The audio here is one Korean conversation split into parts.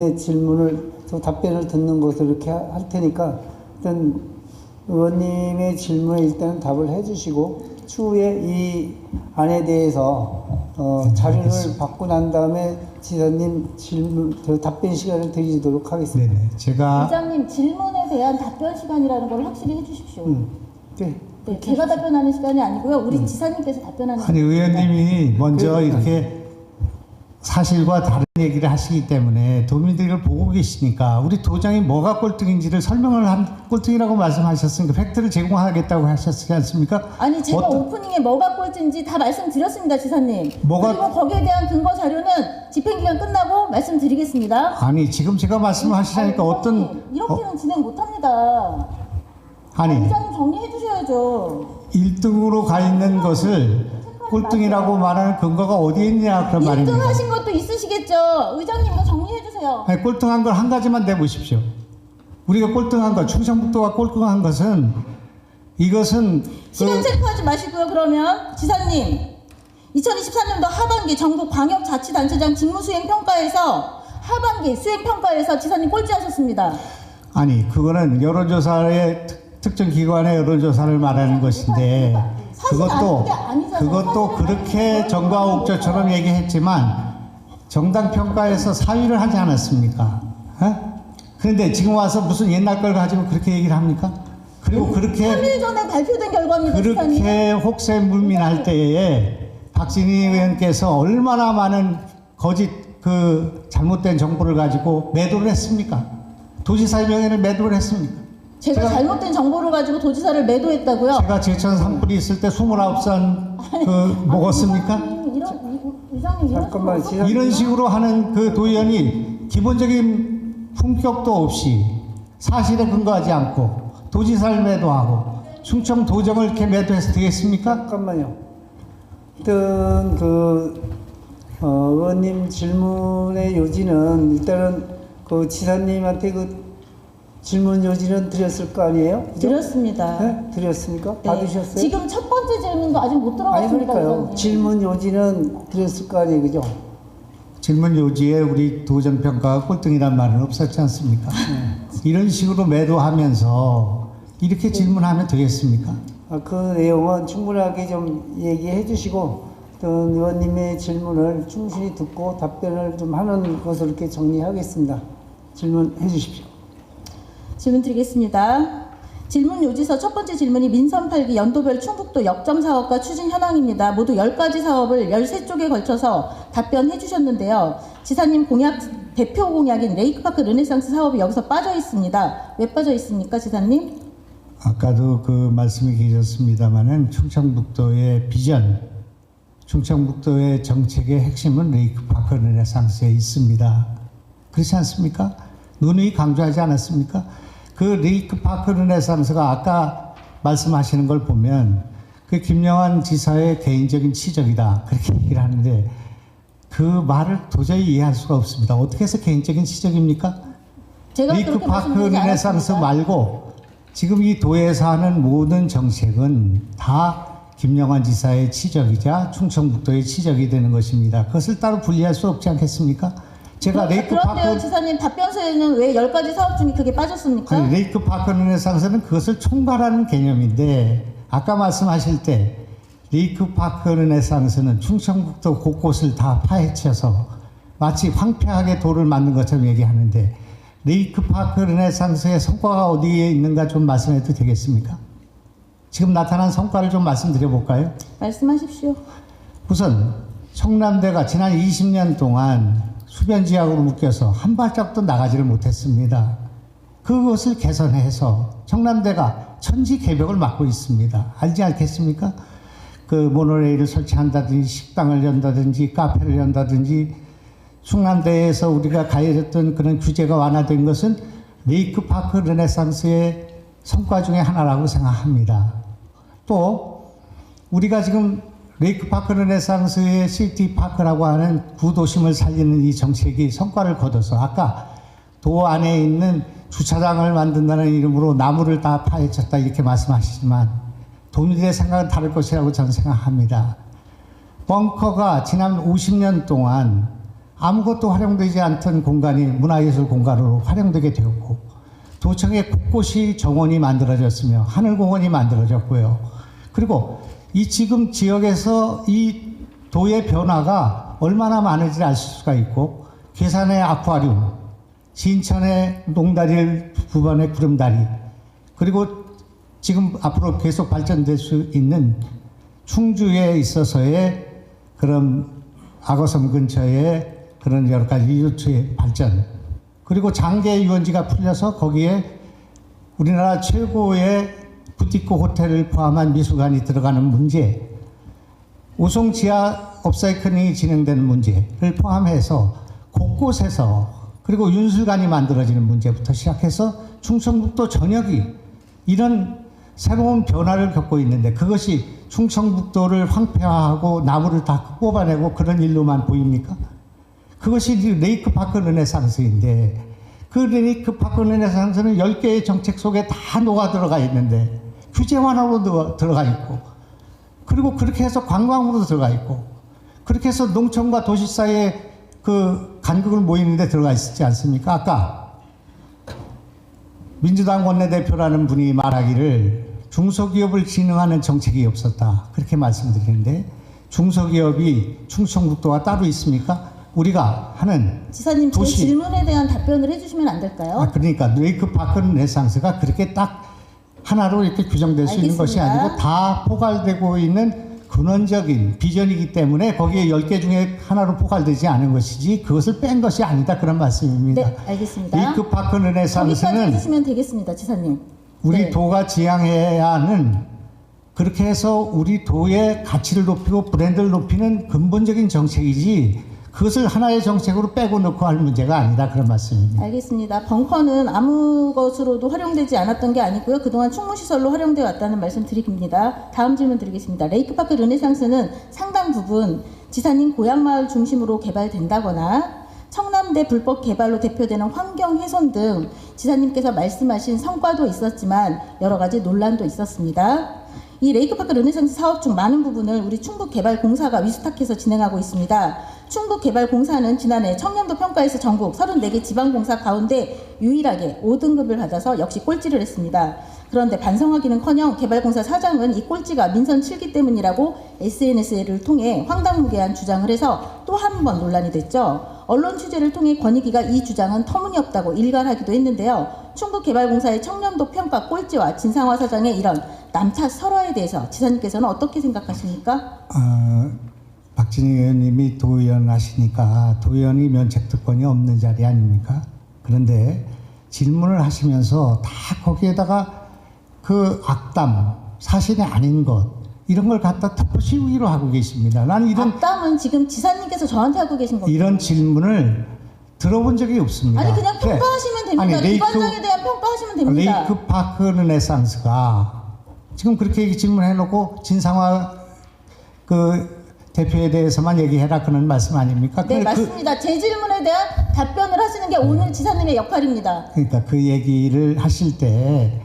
질문을 또 답변을 듣는 것을 이렇게 할 테니까 일단 의원님의 질문에 일단 답을 해주시고 추후에 이 안에 대해서 자료를 받고 난 다음에 지사님 질문 답변 시간을 드리도록 하겠습니다. 네네. 제가 의장님 질문에 대한 답변 시간이라는 걸 확실히 해주십시오. 네. 네, 제가 답변하는 시간이 아니고요. 우리 지사님께서 답변하는 아니 의원님이 먼저 이렇게 사실과 다른 얘기를 하시기 때문에 도민들을 보고 계시니까 우리 도장이 뭐가 꼴등인지를 설명을 한 꼴등이라고 말씀하셨으니까 팩트를 제공하겠다고 하셨지 않습니까? 아니 제가 오프닝에 뭐가 꼴찌인지 다 말씀드렸습니다, 지사님. 그리고 거기에 대한 근거 자료는 집행기간 끝나고 말씀드리겠습니다. 아니 지금 제가 말씀하시자니까 어떤 이렇게는 진행 못합니다. 아니 의장님 정리해 주셔야죠. 1등으로 가 있는 것을 꼴등이라고 말하는 근거가 어디에 있냐 그런 1등 말입니다. 하신 것도 있으시겠죠. 의장님 이거 정리해 주세요. 아니 꼴등한 걸 한 가지만 내보십시오. 우리가 꼴등한 것, 충청북도가 꼴등한 것은 이것은 시간 체크하지 마시고요. 그러면 지사님 2023년도 하반기 전국 광역자치단체장 직무수행평가에서 하반기 수행평가에서 지사님 꼴찌하셨습니다. 아니 그거는 여론조사의 특정 기관의 여론조사를 말하는 것인데 그것도 그렇게 정과 옥조처럼 얘기했지만 정당 평가에서 사위를 하지 않았습니까? 그런데 지금 와서 무슨 옛날 걸 가지고 그렇게 얘기를 합니까? 그리고 그렇게 3일 전에 발표된 결과입니다. 그렇게 혹세무민할 때에 박진희 의원께서 얼마나 많은 거짓 잘못된 정보를 가지고 매도를 했습니까? 도지사의 명예를 매도를 했습니까? 제가 잘못된 정보를 가지고 도지사를 매도했다고요? 제가 제천 산불이 있을 때 29산 먹었습니까? 잠깐만, 이런 식으로 하는 그 도의원이 기본적인 품격도 없이 사실에 근거하지 않고 도지사를 매도하고 충청 도정을 이렇게 매도해서 되겠습니까? 잠깐만요. 일단 의원님 질문의 요지는 일단은 지사님한테 질문 요지는 드렸을 거 아니에요? 그죠? 드렸습니다. 네? 드렸습니까? 네. 받으셨어요? 지금 첫 번째 질문도 아직 못 아니 들어갔습니다. 그러니까요. 의원님. 질문 요지는 드렸을 거 아니에요, 그죠? 질문 요지에 우리 도정평가가 꼴등이란 말은 없었지 않습니까? 이런 식으로 매도하면서 이렇게 질문하면 되겠습니까? 그 내용은 충분하게 좀 얘기해 주시고 또 의원님의 질문을 충실히 듣고 답변을 좀 하는 것으로 이렇게 정리하겠습니다. 질문해 주십시오. 질문 드리겠습니다. 질문 요지서 첫 번째 질문이 민선 8기 연도별 충북도 역점 사업과 추진 현황입니다. 모두 10가지 사업을 13쪽에 걸쳐서 답변해 주셨는데요. 지사님 대표 공약인 레이크파크 르네상스 사업이 여기서 빠져 있습니다. 왜 빠져 있습니까, 지사님? 아까도 그 말씀이 계셨습니다마는 충청북도의 비전, 충청북도의 정책의 핵심은 레이크파크 르네상스에 있습니다. 그렇지 않습니까? 누누이 강조하지 않았습니까? 그 레이크파크 르네상스가 아까 말씀하시는 걸 보면 그 김영환 지사의 개인적인 치적이다 그렇게 얘기를 하는데 그 말을 도저히 이해할 수가 없습니다. 어떻게 해서 개인적인 치적입니까? 레이크파크 르네상스 말고 지금 이 도에서 하는 모든 정책은 다 김영환 지사의 치적이자 충청북도의 치적이 되는 것입니다. 그것을 따로 분리할 수 없지 않겠습니까? 제가 그런데요, 지사님 답변서에는 왜 10가지 사업 중에 그게 빠졌습니까? 아니, 레이크파크 르네상스는 그것을 총괄하는 개념인데 아까 말씀하실 때 레이크파크 르네상스는 충청북도 곳곳을 다 파헤쳐서 마치 황폐하게 돌을 만든 것처럼 얘기하는데 레이크파크 르네상스의 성과가 어디에 있는가 좀 말씀해도 되겠습니까? 지금 나타난 성과를 좀 말씀드려 볼까요? 말씀하십시오. 우선 청남대가 지난 20년 동안 수변지역으로 묶여서 한 발짝도 나가지를 못했습니다. 그것을 개선해서 청남대가 천지개벽을 맡고 있습니다. 알지 않겠습니까? 그 모노레일을 설치한다든지 식당을 연다든지 카페를 연다든지 충남대에서 우리가 가해졌던 그런 규제가 완화된 것은 레이크파크 르네상스의 성과 중에 하나라고 생각합니다. 또 우리가 지금 레이크파크 르네상스의 시티파크라고 하는 구도심을 살리는 이 정책이 성과를 거둬서 아까 도 안에 있는 주차장을 만든다는 이름으로 나무를 다 파헤쳤다 이렇게 말씀하시지만 도민들의 생각은 다를 것이라고 저는 생각합니다. 벙커가 지난 50년 동안 아무것도 활용되지 않던 공간이 문화예술 공간으로 활용되게 되었고, 도청에 곳곳이 정원이 만들어졌으며 하늘공원이 만들어졌고요. 그리고 이 지금 지역에서 이 도의 변화가 얼마나 많은지 알 수가 있고, 괴산의 아쿠아리움, 진천의 농다리 부반의 구름다리, 그리고 지금 앞으로 계속 발전될 수 있는 충주에 있어서의 그런 악어섬 근처에 그런 여러 가지 리조트의 발전, 그리고 장계 유원지가 풀려서 거기에 우리나라 최고의 부티크 호텔을 포함한 미술관이 들어가는 문제, 우송 지하 업사이클링이 진행되는 문제를 포함해서 곳곳에서, 그리고 윤술관이 만들어지는 문제부터 시작해서 충청북도 전역이 이런 새로운 변화를 겪고 있는데, 그것이 충청북도를 황폐화하고 나무를 다 뽑아내고 그런 일로만 보입니까? 그것이 레이크파크 르네상스인데, 그 레이크파크 르네상스는 10개의 정책 속에 다 녹아 들어가 있는데, 규제 완화로 들어가 있고, 그리고 그렇게 해서 관광으로 들어가 있고, 그렇게 해서 농촌과 도시 사이에 그 간극을 모이는데 들어가 있지 않습니까? 아까 민주당 원내대표라는 분이 말하기를 중소기업을 진흥하는 정책이 없었다, 그렇게 말씀드리는데, 중소기업이 충청북도가 따로 있습니까? 우리가 하는 지사님, 제 도시, 질문에 대한 답변을 해주시면 안 될까요? 그러니까 레이크파크 르네상스가 그렇게 딱 하나로 이렇게 규정될 수 있는 것이 알겠습니다. 아니고 다 포괄되고 있는 근원적인 비전이기 때문에 거기에 10개 중에 하나로 포괄되지 않은 것이지 그것을 뺀 것이 아니다, 그런 말씀입니다. 네, 알겠습니다. 레이크파크 거기까지 르네상스는 해주시면 되겠습니다, 지사님. 우리 네. 도가 지향해야 하는, 그렇게 해서 우리 도의 가치를 높이고 브랜드를 높이는 근본적인 정책이지, 그것을 하나의 정책으로 빼고 넣고 할 문제가 아니다, 그런 말씀입니다. 알겠습니다. 벙커는 아무 것으로도 활용되지 않았던 게 아니고요. 그동안 충무시설로 활용되어 왔다는 말씀 드립니다. 다음 질문 드리겠습니다. 레이크파크 르네상스는 상당 부분 지사님 고향마을 중심으로 개발된다거나 청남대 불법 개발로 대표되는 환경 훼손 등 지사님께서 말씀하신 성과도 있었지만 여러 가지 논란도 있었습니다. 이 레이크파크 르네상스 사업 중 많은 부분을 우리 충북개발공사가 위수탁해서 진행하고 있습니다. 충북개발공사는 지난해 청렴도 평가에서 전국 34개 지방공사 가운데 유일하게 5등급을 받아서 역시 꼴찌를 했습니다. 그런데 반성하기는커녕 개발공사 사장은 이 꼴찌가 민선 7기 때문이라고 SNS를 통해 황당무계한 주장을 해서 또 한 번 논란이 됐죠. 언론 취재를 통해 권익위가 이 주장은 터무니없다고 일갈하기도 했는데요. 충북개발공사의 청렴도 평가 꼴찌와 진상화 사장의 이런 남탓 설화에 대해서 지사님께서는 어떻게 생각하십니까? 박진희 의원님이 도의원 하시니까 도의원이 면책특권이 없는 자리 아닙니까? 그런데 질문을 하시면서 다 거기에다가 그 악담, 사실이 아닌 것, 이런 걸 갖다 덮어씌우기로 하고 계십니다. 나는 이런 악담은 지금 지사님께서 저한테 하고 계신 겁니다. 이런 질문을 들어본 적이 없습니다. 아니 그냥 평가하시면 됩니다. 아니, 기관장에 대한 평가하시면 됩니다. 레이크파크 르네상스가 지금 그렇게 질문해놓고 진상화 그 대표에 대해서만 얘기해라, 그런 말씀 아닙니까? 네, 맞습니다. 제 질문에 대한 답변을 하시는 게 오늘 지사님의 역할입니다. 그러니까 그 얘기를 하실 때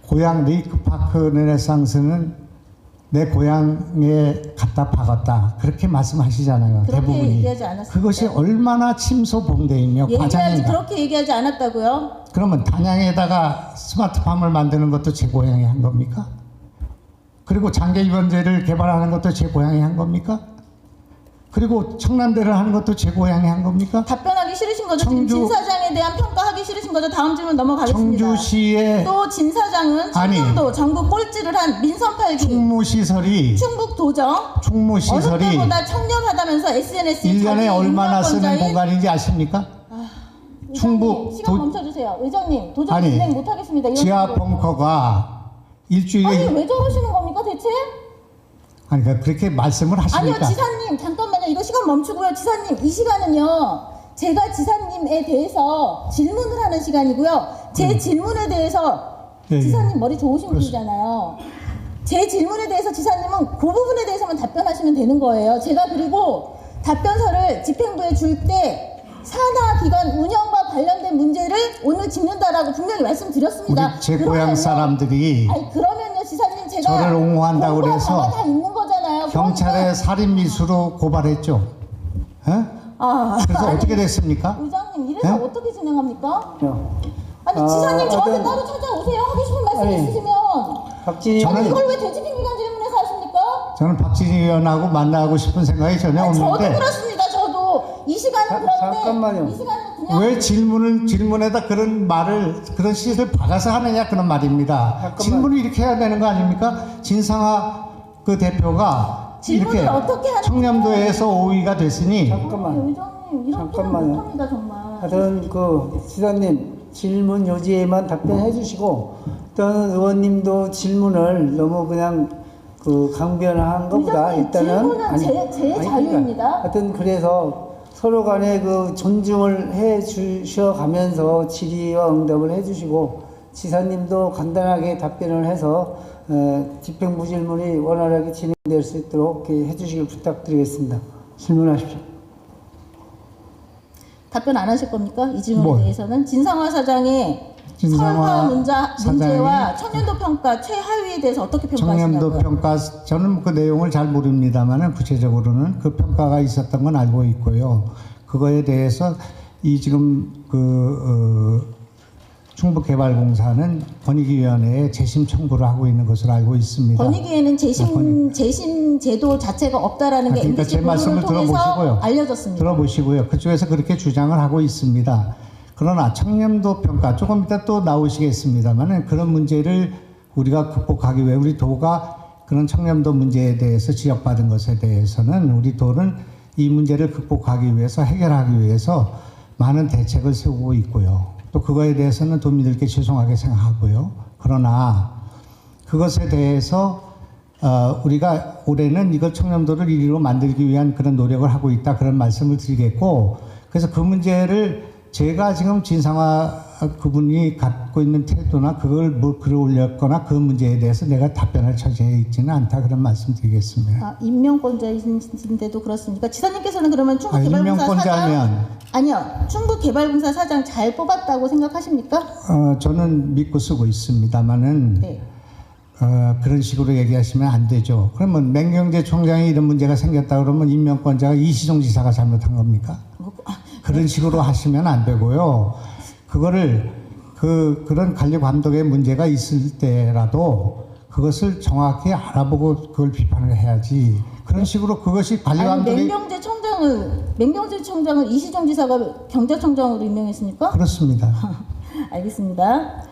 고향 레이크파크 르네상스는 내 고향에 갖다 박았다, 그렇게 말씀하시잖아요. 그렇게 대부분이. 얘기하지 않았습니다. 그것이 얼마나 침소봉대이며 과장이다. 그렇게 얘기하지 않았다고요? 그러면 단양에다가 스마트팜을 만드는 것도 제 고향이 한 겁니까? 그리고 장계유원제를 개발하는 것도 제 고향이 한 겁니까? 그리고 청남대를 하는 것도 제 고향이 한 겁니까? 답변하기 싫으신 거죠? 지금 청주- 진 사장에 대한 평가하기 싫으신 거죠? 다음 질문 넘어가겠습니다. 청주시의 또 진 사장은 아니, 충북도 전국 꼴찌를 한 민선 8기 충무시설이 충북도정 어느 충무시설이 때보다 청렴하다면서 SNS에 1년에 얼마나 쓰는 공간인지 아십니까? 충북 시간 도- 멈춰주세요. 의장님 도저히 아니, 진행 못하겠습니다. 이런 지하 식으로. 벙커가 일주일에 아니 왜 저러시는 겁니까 대체? 아니 그러니까 그렇게 말씀을 아니요 하시니까 지사님 잠깐만요. 이거 시간 멈추고요. 지사님 이 시간은요. 제가 지사님에 대해서 질문을 하는 시간이고요. 제 질문에 대해서 예, 예. 지사님 머리 좋으신 그렇습니다. 분이잖아요. 제 질문에 대해서 지사님은 그 부분에 대해서만 답변하시면 되는 거예요. 제가 그리고 답변서를 집행부에 줄 때 산하기관 운영과 관련된 문제를 오늘 짚는다라고 분명히 말씀드렸습니다. 우리 제 고향 그러면요- 사람들이 아니 그러면요 지사님 제가 저를 옹호한다고 공부한 그래서 바가 다 있는 거잖아요. 경찰에 살인미수로 고발했죠. 어? 그래서 어떻게 됐습니까? 의장님 이래서 네? 어떻게 진행합니까? 아니 아, 지사님 저한테 어떤- 따로 찾아오세요. 하고 싶은 말씀 아니, 있으시면. 박진희 저는- 아니 이걸 왜 돼지핑미간 질문에서 하십니까? 저는 박진희 의원하고 만나고 싶은 생각이 전혀 아니, 저도 없는데 그렇습니다. 저도 이 시간은 그런데 잠깐만요. 이 시간은 그냥 왜 질문에다 그런 말을 그런 시를 박아서 하느냐 그런 말입니다. 잠깐만. 질문을 이렇게 해야 되는 거 아닙니까? 진상화 그 대표가 질문을 이렇게 어떻게 하는지 청렴도에서 5위가 됐으니 잠깐만. 의장님 이렇게는 잠깐만요. 못합니다 정말. 하여튼 그 지사님 질문 요지에만 답변해 주시고 또는 의원님도 질문을 너무 그냥 그 강변한 것보다 의장님, 일단은 질문은 제 자유입니다. 하여튼 그래서 서로 간에 그 존중을 해 주셔가면서 질의와 응답을 해 주시고 지사님도 간단하게 답변을 해서 집행부 질문이 원활하게 진행될 수 있도록 이렇게 해 주시길 부탁드리겠습니다. 질문하십시오. 답변 안 하실 겁니까? 이 질문에 뭘? 대해서는 진상화 사장의 진상화 문제와 사장이 청년도 평가 최하위에 대해서 어떻게 청렴도 평가하시나요? 평가 저는 그 내용을 잘 모릅니다만은 구체적으로는 그 평가가 있었던 건 알고 있고요. 그거에 대해서 이 지금 충북개발공사는 권익위원회에 재심 청구를 하고 있는 것으로 알고 있습니다. 권익위에는 재심 제도 자체가 없다라는 게 그러니까 MBC 제 말씀을 보도를 통해서 들어보시고요. 알려졌습니다. 들어보시고요. 그쪽에서 그렇게 주장을 하고 있습니다. 그러나 청렴도 평가 조금 이따 또 나오시겠습니다만은 그런 문제를 우리가 극복하기 위해 우리 도가 그런 청렴도 문제에 대해서 지적받은 것에 대해서는 우리 도는 이 문제를 극복하기 위해서 해결하기 위해서 많은 대책을 세우고 있고요. 또 그거에 대해서는 도민들께 죄송하게 생각하고요. 그러나 그것에 대해서 우리가 올해는 이걸 청렴도를 1위로 만들기 위한 그런 노력을 하고 있다 그런 말씀을 드리겠고 그래서 그 문제를 제가 지금 진상화 그분이 갖고 있는 태도나 그걸 뭐 글을 올렸거나 그 문제에 대해서 내가 답변할 처지에 있지는 않다 그런 말씀 드리겠습니다. 임명권자이신데도 그렇습니까? 지사님께서는 그러면 충북개발공사 사장 임명권자면 아니요 충북개발공사 사장 잘 뽑았다고 생각하십니까? 저는 믿고 쓰고 있습니다만은 네. 그런 식으로 얘기하시면 안 되죠. 그러면 맹경제 총장이 이런 문제가 생겼다 그러면 임명권자가 이시종 지사가 잘못한 겁니까? 그런 식으로 하시면 안 되고요. 그거를 그런 관리 감독의 문제가 있을 때라도 그것을 정확히 알아보고 그걸 비판을 해야지. 그런 식으로 그것이 관리 감독의 맹경제 청장을 이시종 지사가 경제청장으로 임명했습니까? 그렇습니다. 알겠습니다.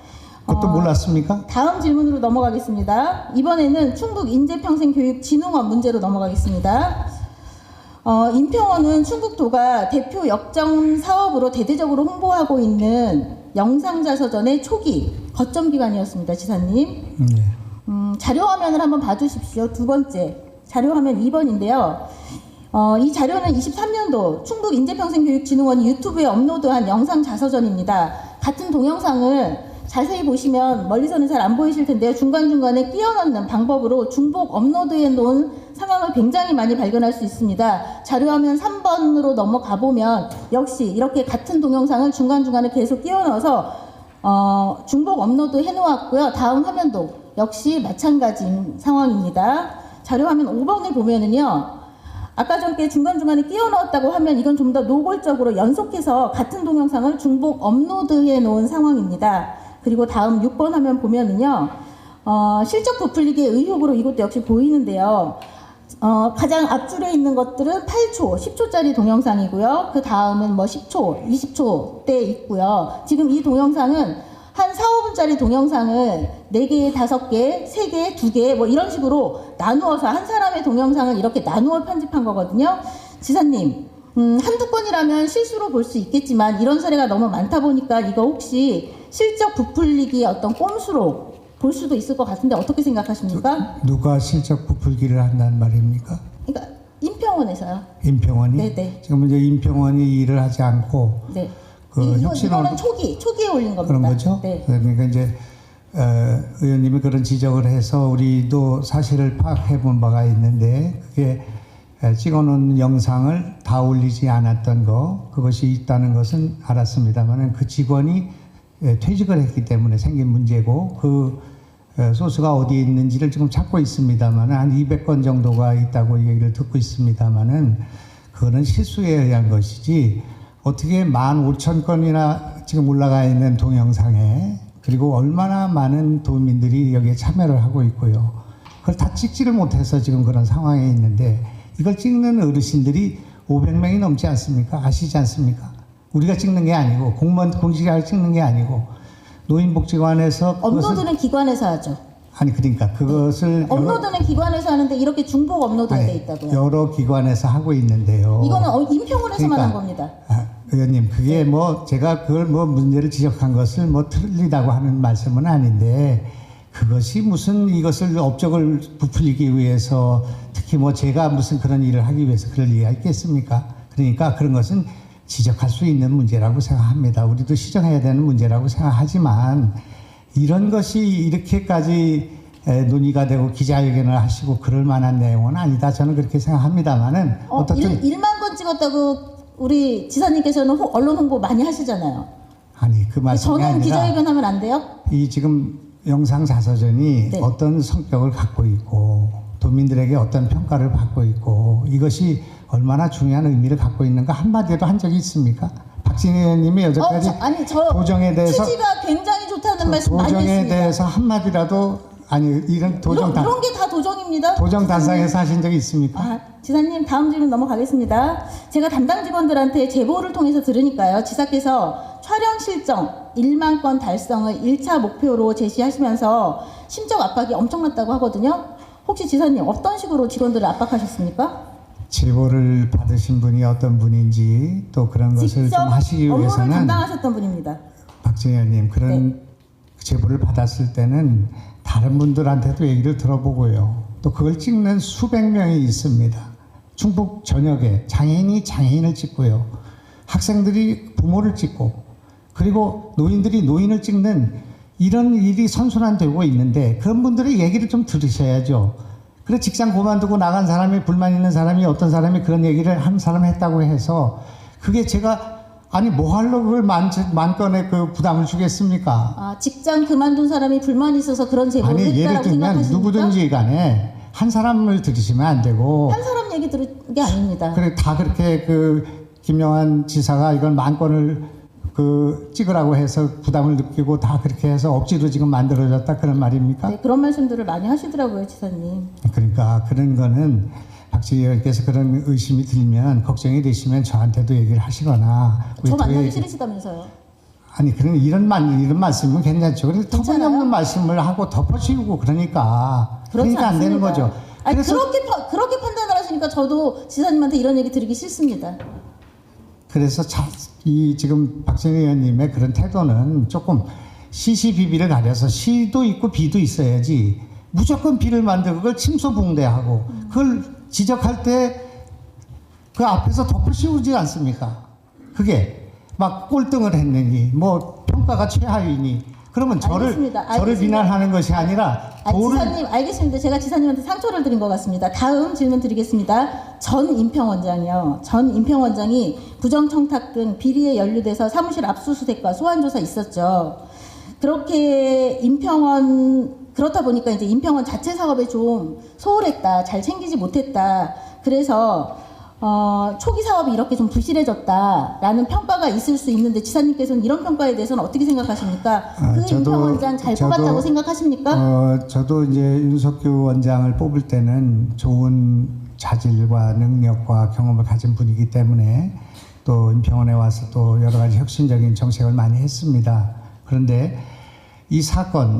그것도 몰랐습니까? 다음 질문으로 넘어가겠습니다. 이번에는 충북 인재평생교육진흥원 문제로 넘어가겠습니다. 인평원은 충북도가 대표 역점 사업으로 대대적으로 홍보하고 있는 영상자서전의 초기 거점 기관이었습니다. 지사님. 네. 자료화면을 한번 봐주십시오. 두 번째 자료화면 2번인데요. 이 자료는 23년도 충북 인재평생교육진흥원이 유튜브에 업로드한 영상자서전입니다. 같은 동영상을 자세히 보시면 멀리서는 잘 안 보이실 텐데요. 중간중간에 끼워 넣는 방법으로 중복 업로드해 놓은 상황을 굉장히 많이 발견할 수 있습니다. 자료화면 3번으로 넘어가 보면 역시 이렇게 같은 동영상을 중간중간에 계속 끼워 넣어서 중복 업로드 해 놓았고요. 다음 화면도 역시 마찬가지인 상황입니다. 자료화면 5번을 보면은요. 아까 전에 중간중간에 끼워 넣었다고 하면 이건 좀 더 노골적으로 연속해서 같은 동영상을 중복 업로드해 놓은 상황입니다. 그리고 다음 6번 화면 보면은요, 실적 부풀리기의 의혹으로 이것도 역시 보이는데요. 가장 앞줄에 있는 것들은 8초, 10초짜리 동영상이고요. 그 다음은 뭐 10초, 20초 때 있고요. 지금 이 동영상은 한 4, 5분짜리 동영상을 4개, 5개, 3개, 2개 뭐 이런 식으로 나누어서 한 사람의 동영상을 이렇게 나누어 편집한 거거든요. 지사님, 한두 건이라면 실수로 볼 수 있겠지만 이런 사례가 너무 많다 보니까 이거 혹시 실적 부풀리기의 어떤 꼼수로 볼 수도 있을 것 같은데 어떻게 생각하십니까? 누가 실적 부풀기를 한다는 말입니까? 그러니까 인평원에서요. 인평원이? 네네. 지금 이제 인평원이 일을 하지 않고 네. 혁신을 이거는 초기에 올린 겁니다. 그런 거죠? 네. 그러니까 이제 의원님이 그런 지적을 해서 우리도 사실을 파악해 본 바가 있는데 그게 찍어놓은 영상을 다 올리지 않았던 거 그것이 있다는 것은 알았습니다만 그 직원이 퇴직을 했기 때문에 생긴 문제고 그 소스가 어디에 있는지를 지금 찾고 있습니다만 한 200건 정도가 있다고 얘기를 듣고 있습니다만은 그거는 실수에 의한 것이지 어떻게 15,000건이나 지금 올라가 있는 동영상에 그리고 얼마나 많은 도민들이 여기에 참여를 하고 있고요. 그걸 다 찍지를 못해서 지금 그런 상황에 있는데 이걸 찍는 어르신들이 500명이 넘지 않습니까? 아시지 않습니까? 우리가 찍는 게 아니고 공무원 공직자가 찍는 게 아니고 노인복지관에서 업로드는 기관에서 하죠. 아니 그러니까 그것을 업로드는 기관에서 하는데 이렇게 중복 업로드가 돼 있다고요. 여러 기관에서 하고 있는데요. 이거는 인평원에서만 그러니까, 한 겁니다. 의원님 그게 뭐 제가 그걸 뭐 문제를 지적한 것을 뭐 틀리다고 하는 말씀은 아닌데 그것이 무슨 이것을 업적을 부풀리기 위해서 특히 뭐 제가 무슨 그런 일을 하기 위해서 그럴 리가 있겠습니까? 그러니까 그런 것은 지적할 수 있는 문제라고 생각합니다. 우리도 시정해야 되는 문제라고 생각하지만 이런 것이 이렇게까지 논의가 되고 기자회견을 하시고 그럴 만한 내용은 아니다. 저는 그렇게 생각합니다만은 어떻든 1만 건 찍었다고 우리 지사님께서는 언론 홍보 많이 하시잖아요. 아니 그 말씀이 저는 아니라 기자회견 하면 안 돼요? 이 지금 영상 자서전이 네. 어떤 성격을 갖고 있고 도민들에게 어떤 평가를 받고 있고 이것이 얼마나 중요한 의미를 갖고 있는가 한마디로 한 적이 있습니까? 박진희 의원님이 여태까지 저 도정에 대해서 취지가 굉장히 좋다는 말씀 많이 도정에 했습니다. 대해서 한마디라도 아니 이런 도정 이런 게 다 도정입니다. 도정 단상에서 하신 적이 있습니까? 지사님 다음 질문 넘어가겠습니다. 제가 담당 직원들한테 제보를 통해서 들으니까요. 지사께서 촬영 실정 1만 건 달성을 1차 목표로 제시하시면서 심적 압박이 엄청났다고 하거든요. 혹시 지사님 어떤 식으로 직원들을 압박하셨습니까? 제보를 받으신 분이 어떤 분인지 또 그런 것을 좀 직접 하시기 업무를 위해서는 담당하셨던 분입니다. 박진희 의원님 그런 제보를 받았을 때는 다른 분들한테도 얘기를 들어보고요. 또 그걸 찍는 수백 명이 있습니다. 충북 전역에 장애인이 장애인을 찍고요. 학생들이 부모를 찍고 그리고 노인들이 노인을 찍는 이런 일이 선순환되고 있는데 그런 분들의 얘기를 좀 들으셔야죠. 그래 직장 그만두고 나간 사람이 불만 있는 사람이 어떤 사람이 그런 얘기를 한 사람 했다고 해서 그게 제가 아니 뭐 하려고 그걸 만 건의 그 부담을 주겠습니까? 직장 그만둔 사람이 불만이 있어서 그런 제보를 아니 예를 했다라고 들면 생각하십니까? 누구든지 간에 한 사람을 들으시면 안 되고 한 사람 얘기 들은 게 아닙니다. 그래 다 그렇게 그 김영환 지사가 이걸 만 건을 그 찍으라고 해서 부담을 느끼고 다 그렇게 해서 억지로 지금 만들어졌다 그런 말입니까? 네, 그런 말씀들을 많이 하시더라고요, 지사님. 그러니까 그런 거는 박지희 의원께서 그런 의심이 들면 걱정이 되시면 저한테도 얘기를 하시거나 저 만나기 싫으시다면서요. 아니 그런 이런 말씀은 괜찮죠. 그런데 괜찮아요? 터무니없는 말씀을 하고 덮어씌우고 그러니까 그렇지 안 되는 않습니다. 거죠. 아니, 그래서 그렇게 판단을 하시니까 저도 지사님한테 이런 얘기 드리기 싫습니다. 그래서 이 지금 박진희 의원님의 그런 태도는 조금 시시비비를 가려서 시도 있고 비도 있어야지 무조건 비를 만들고 그걸 침소봉대하고 그걸 지적할 때 그 앞에서 덮어씌우지 않습니까? 그게 막 꼴등을 했느니 뭐 평가가 최하위니 그러면 저를 비난하는 것이 아니라 지사님 알겠습니다. 제가 지사님한테 상처를 드린 것 같습니다. 다음 질문 드리겠습니다. 전 임평원장이요. 전 임평원장이 부정청탁 등 비리에 연루돼서 사무실 압수수색과 소환조사 있었죠. 그렇게 그렇다 보니까 이제 임평원 자체 사업에 좀 소홀했다, 잘 챙기지 못했다. 그래서 초기 사업이 이렇게 좀 부실해졌다라는 평가가 있을 수 있는데 지사님께서는 이런 평가에 대해서는 어떻게 생각하십니까? 그 임평원장 잘 뽑았다고 생각하십니까? 저도 이제 윤석규 원장을 뽑을 때는 좋은 자질과 능력과 경험을 가진 분이기 때문에 또 임평원에 와서 또 여러 가지 혁신적인 정책을 많이 했습니다. 그런데 이 사건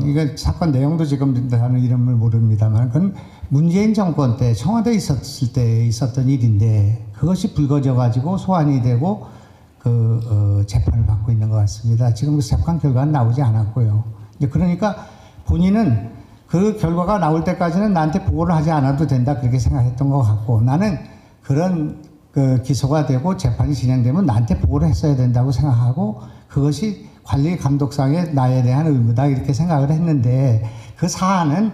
내용도 지금 다른 이름을 모릅니다만 그건 문재인 정권 때 청와대에 있었을 때 있었던 일인데 그것이 불거져 가지고 소환이 되고 재판을 받고 있는 것 같습니다. 지금 그 재판 결과는 나오지 않았고요. 그러니까 본인은 그 결과가 나올 때까지는 나한테 보고를 하지 않아도 된다 그렇게 생각했던 것 같고 나는 그런 기소가 되고 재판이 진행되면 나한테 보고를 했어야 된다고 생각하고 그것이 관리 감독상의 나에 대한 의무다 이렇게 생각을 했는데 그 사안은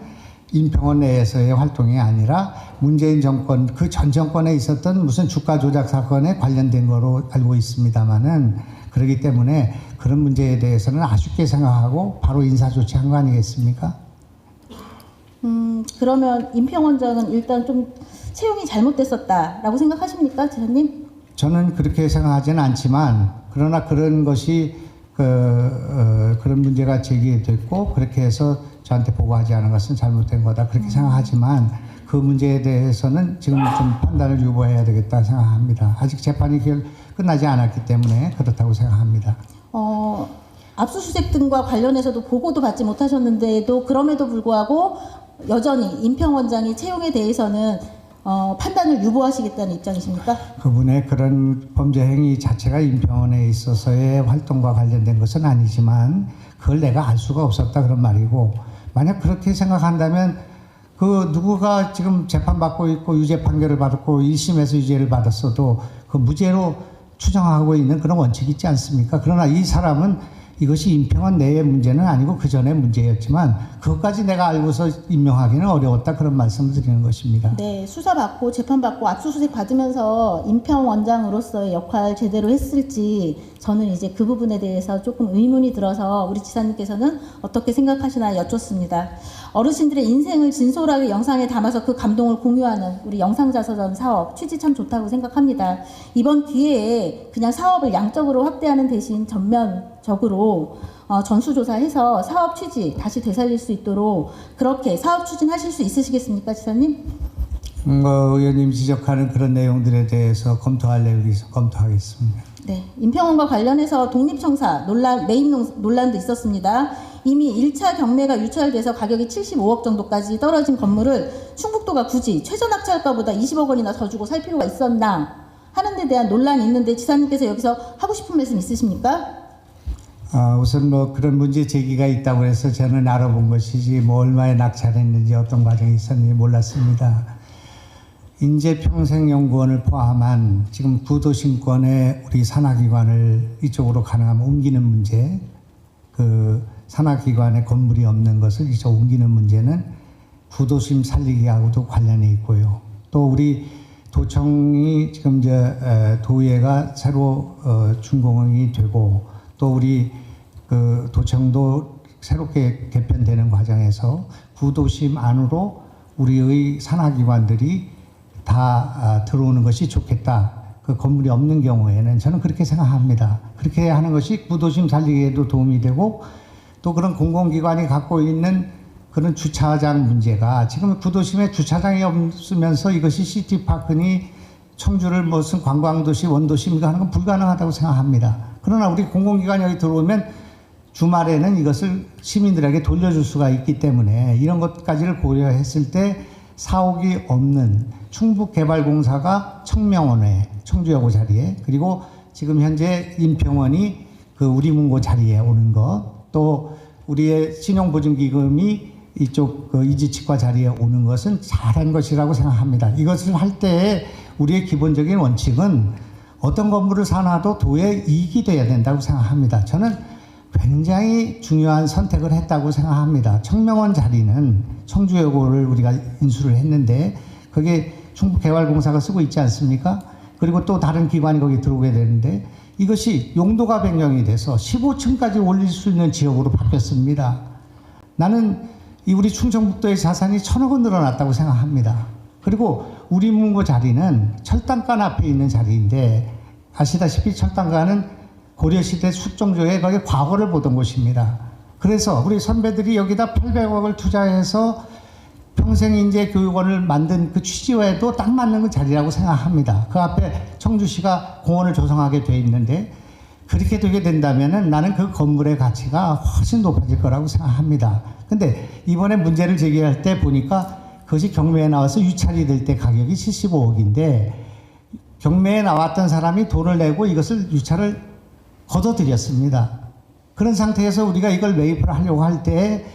임평원 내에서의 활동이 아니라 문재인 정권 그 전 정권에 있었던 무슨 주가 조작 사건에 관련된 거로 알고 있습니다만은 그렇기 때문에 그런 문제에 대해서는 아쉽게 생각하고 바로 인사 조치한 거 아니겠습니까? 그러면 임평원장은 일단 좀 채용이 잘못됐었다라고 생각하십니까, 지사님? 저는 그렇게 생각하지는 않지만 그러나 그런 것이 그런 문제가 제기됐고 그렇게 해서 저한테 보고하지 않은 것은 잘못된 거다 그렇게 생각하지만 그 문제에 대해서는 지금 좀 판단을 유보해야 되겠다 생각합니다. 아직 재판이 끝나지 않았기 때문에 그렇다고 생각합니다. 압수수색 등과 관련해서도 보고도 받지 못하셨는데도 그럼에도 불구하고 여전히 임평원장이 채용에 대해서는 판단을 유보하시겠다는 입장이십니까? 그분의 그런 범죄 행위 자체가 임평원에 있어서의 활동과 관련된 것은 아니지만 그걸 내가 알 수가 없었다 그런 말이고 만약 그렇게 생각한다면 그 누구가 지금 재판받고 있고 유죄 판결을 받았고 1심에서 유죄를 받았어도 그 무죄로 추정하고 있는 그런 원칙이 있지 않습니까? 그러나 이 사람은 이것이 임평원 내의 문제는 아니고 그 전의 문제였지만 그것까지 내가 알고서 임명하기는 어려웠다 그런 말씀을 드리는 것입니다. 네, 수사받고 재판받고 압수수색 받으면서 임평원장으로서의 역할 제대로 했을지 저는 이제 그 부분에 대해서 조금 의문이 들어서 우리 지사님께서는 어떻게 생각하시나 여쭙습니다. 어르신들의 인생을 진솔하게 영상에 담아서 그 감동을 공유하는 우리 영상자서전 사업 취지 참 좋다고 생각합니다. 이번 기회에 그냥 사업을 양적으로 확대하는 대신 전면적으로 전수조사해서 사업 취지 다시 되살릴 수 있도록 그렇게 사업 추진하실 수 있으시겠습니까, 지사님? 의원님 지적하는 그런 내용들에 대해서 검토할 내용이 있어 검토하겠습니다. 네, 임평원과 관련해서 독립청사 매입 논란도 있었습니다. 이미 1차 경매가 유찰돼서 가격이 75억 정도까지 떨어진 건물을 충북도가 굳이 최저낙찰가보다 20억 원이나 더 주고 살 필요가 있었나 하는 데 대한 논란이 있는데 지사님께서 여기서 하고 싶은 말씀 있으십니까? 우선 뭐 그런 문제 제기가 있다고 해서 저는 알아본 것이지 뭐 얼마에 낙찰했는지 어떤 과정이 있었는지 몰랐습니다. 인재평생연구원을 포함한 지금 구도심권의 우리 산하기관을 이쪽으로 가능하면 옮기는 문제, 그 산하기관에 건물이 없는 것을 이쪽 옮기는 문제는 구도심 살리기하고도 관련이 있고요. 또 우리 도청이 지금 이제 도예가 새로 준공이 되고 또 우리 그 도청도 새롭게 개편되는 과정에서 구도심 안으로 우리의 산하기관들이 다 들어오는 것이 좋겠다. 그 건물이 없는 경우에는 저는 그렇게 생각합니다. 그렇게 하는 것이 구도심 살리기에도 도움이 되고 또 그런 공공기관이 갖고 있는 그런 주차장 문제가 지금 구도심에 주차장이 없으면서 이것이 시티파크니 청주를 무슨 관광도시 원도시 하는 건 불가능하다고 생각합니다. 그러나 우리 공공기관이 여기 들어오면 주말에는 이것을 시민들에게 돌려줄 수가 있기 때문에 이런 것까지를 고려했을 때 사옥이 없는 충북개발공사가 청명원에 청주여고 자리에 그리고 지금 현재 임평원이 그 우리문고 자리에 오는 것 또 우리의 신용보증기금이 이쪽 그 이지치과 자리에 오는 것은 잘한 것이라고 생각합니다. 이것을 할 때에 우리의 기본적인 원칙은 어떤 건물을 사놔도 도에 이익이 돼야 된다고 생각합니다. 저는 굉장히 중요한 선택을 했다고 생각합니다. 청명원 자리는 청주여고를 우리가 인수를 했는데 그게 충북개발공사가 쓰고 있지 않습니까? 그리고 또 다른 기관이 거기 들어오게 되는데 이것이 용도가 변경이 돼서 15층까지 올릴 수 있는 지역으로 바뀌었습니다. 나는 이 우리 충청북도의 자산이 1,000억 원 늘어났다고 생각합니다. 그리고 우리 문고 자리는 철당간 앞에 있는 자리인데 아시다시피 철당간은 고려시대 숙종조의 거기 과거를 보던 곳입니다. 그래서 우리 선배들이 여기다 800억을 투자해서 평생인재교육원을 만든 그 취지와도 딱 맞는 그 자리라고 생각합니다. 그 앞에 청주시가 공원을 조성하게 돼 있는데 그렇게 되게 된다면은 나는 그 건물의 가치가 훨씬 높아질 거라고 생각합니다. 근데 이번에 문제를 제기할 때 보니까 그것이 경매에 나와서 유찰이 될 때 가격이 75억인데 경매에 나왔던 사람이 돈을 내고 이것을 유찰을 걷어들였습니다. 그런 상태에서 우리가 이걸 매입을 하려고 할 때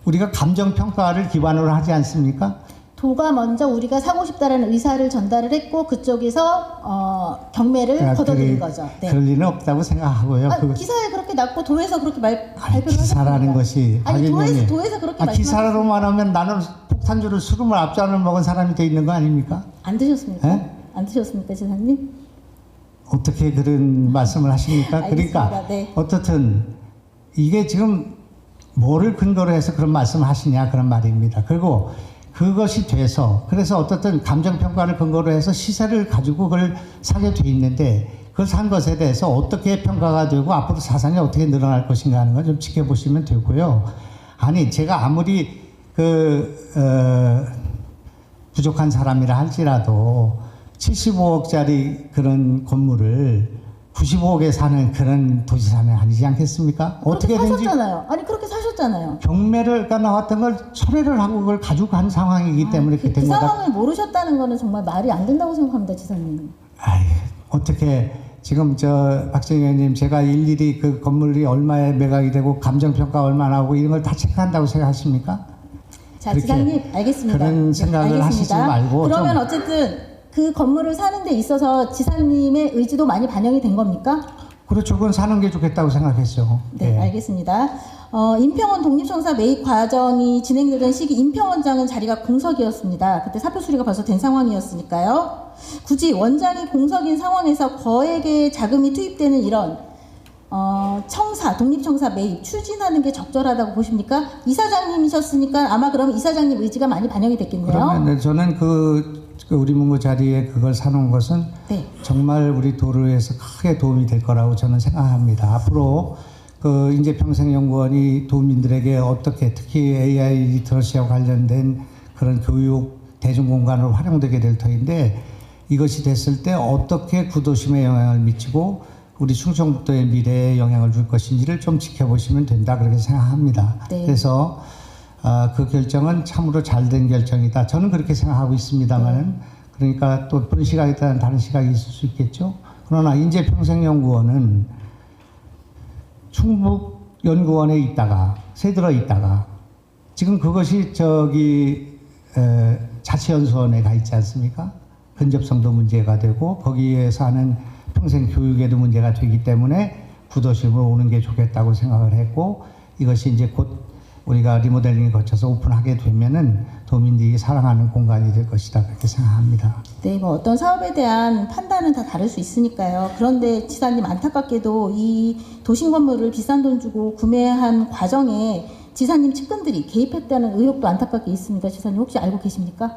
우리가 감정평가를 기반으로 하지 않습니까? 도가 먼저 우리가 사고 싶다라는 의사를 전달을 했고 그쪽에서 경매를 걷어들인 거죠. 네. 그럴 리는 없다고 생각하고요. 기사에 그렇게 났고 도에서 그렇게 발표를 기사라는 것이 아니 도에서 그렇게 기사로만 하면 나는 폭탄주를 수름을 앞잔을 먹은 사람이 돼 있는 거 아닙니까? 안 드셨습니까? 에? 안 드셨습니까, 지사님? 어떻게 그런 말씀을 하십니까? 알겠습니다. 그러니까 네. 어떻든 이게 지금 뭐를 근거로 해서 그런 말씀을 하시냐 그런 말입니다. 그리고 그것이 돼서 그래서 어떻든 감정평가를 근거로 해서 시세를 가지고 그걸 사게 돼 있는데 그걸 산 것에 대해서 어떻게 평가가 되고 앞으로 자산이 어떻게 늘어날 것인가 하는 걸 좀 지켜보시면 되고요. 아니 제가 아무리 부족한 사람이라 할지라도 75억짜리 그런 건물을 95억에 사는 그런 도지사는 아니지 않겠습니까? 그렇게 어떻게든지 사셨잖아요. 아니 그렇게 사셨잖아요. 경매가 나왔던 걸 철회를 하고 그걸 가지고 간 상황이기 때문에 그 그렇게 된 거다. 상황을 모르셨다는 거는 정말 말이 안 된다고 생각합니다, 지사님. 아이, 어떻게 지금 박정희 의원님 제가 일일이 그 건물이 얼마에 매각이 되고 감정평가 얼마나 하고 이런 걸 다 체크한다고 생각하십니까? 자, 그렇게 지사님 알겠습니다. 그런 생각을 네, 하시지 알겠습니다. 말고 그러면 좀 어쨌든 그 건물을 사는 데 있어서 지사님의 의지도 많이 반영이 된 겁니까? 그렇죠. 그건 사는 게 좋겠다고 생각했죠. 네, 알겠습니다. 인평원 독립청사 매입 과정이 진행되던 시기 인평원장은 자리가 공석이었습니다. 그때 사표 수리가 벌써 된 상황이었으니까요. 굳이 원장이 공석인 상황에서 거액의 자금이 투입되는 이런 독립청사 매입 추진하는 게 적절하다고 보십니까? 이사장님이셨으니까 아마 그럼 이사장님 의지가 많이 반영이 됐겠네요. 그러면 저는 그 우리 문고 자리에 그걸 사놓은 것은 네. 정말 우리 도를 위해서 크게 도움이 될 거라고 저는 생각합니다. 앞으로 그 인재평생연구원이 도민들에게 어떻게 특히 AI 리터러시와 관련된 그런 교육 대중공간으로 활용되게 될 터인데 이것이 됐을 때 어떻게 구도심에 영향을 미치고 우리 충청북도의 미래에 영향을 줄 것인지를 좀 지켜보시면 된다 그렇게 생각합니다. 네. 그래서 그 결정은 참으로 잘된 결정이다. 저는 그렇게 생각하고 있습니다만은 그러니까 또 그런 시각에 따른 다른 시각이 있을 수 있겠죠. 그러나 인재평생연구원은 충북연구원에 있다가 새들어 있다가 지금 그것이 자치연수원에 가 있지 않습니까? 근접성도 문제가 되고 거기에서 하는 평생 교육에도 문제가 되기 때문에 구도심으로 오는 게 좋겠다고 생각을 했고 이것이 이제 곧 우리가 리모델링을 거쳐서 오픈하게 되면은 도민들이 사랑하는 공간이 될 것이다 그렇게 생각합니다. 네, 뭐 어떤 사업에 대한 판단은 다 다를 수 있으니까요. 그런데 지사님 안타깝게도 이 도심 건물을 비싼 돈 주고 구매한 과정에 지사님 측근들이 개입했다는 의혹도 안타깝게 있습니다. 지사님 혹시 알고 계십니까?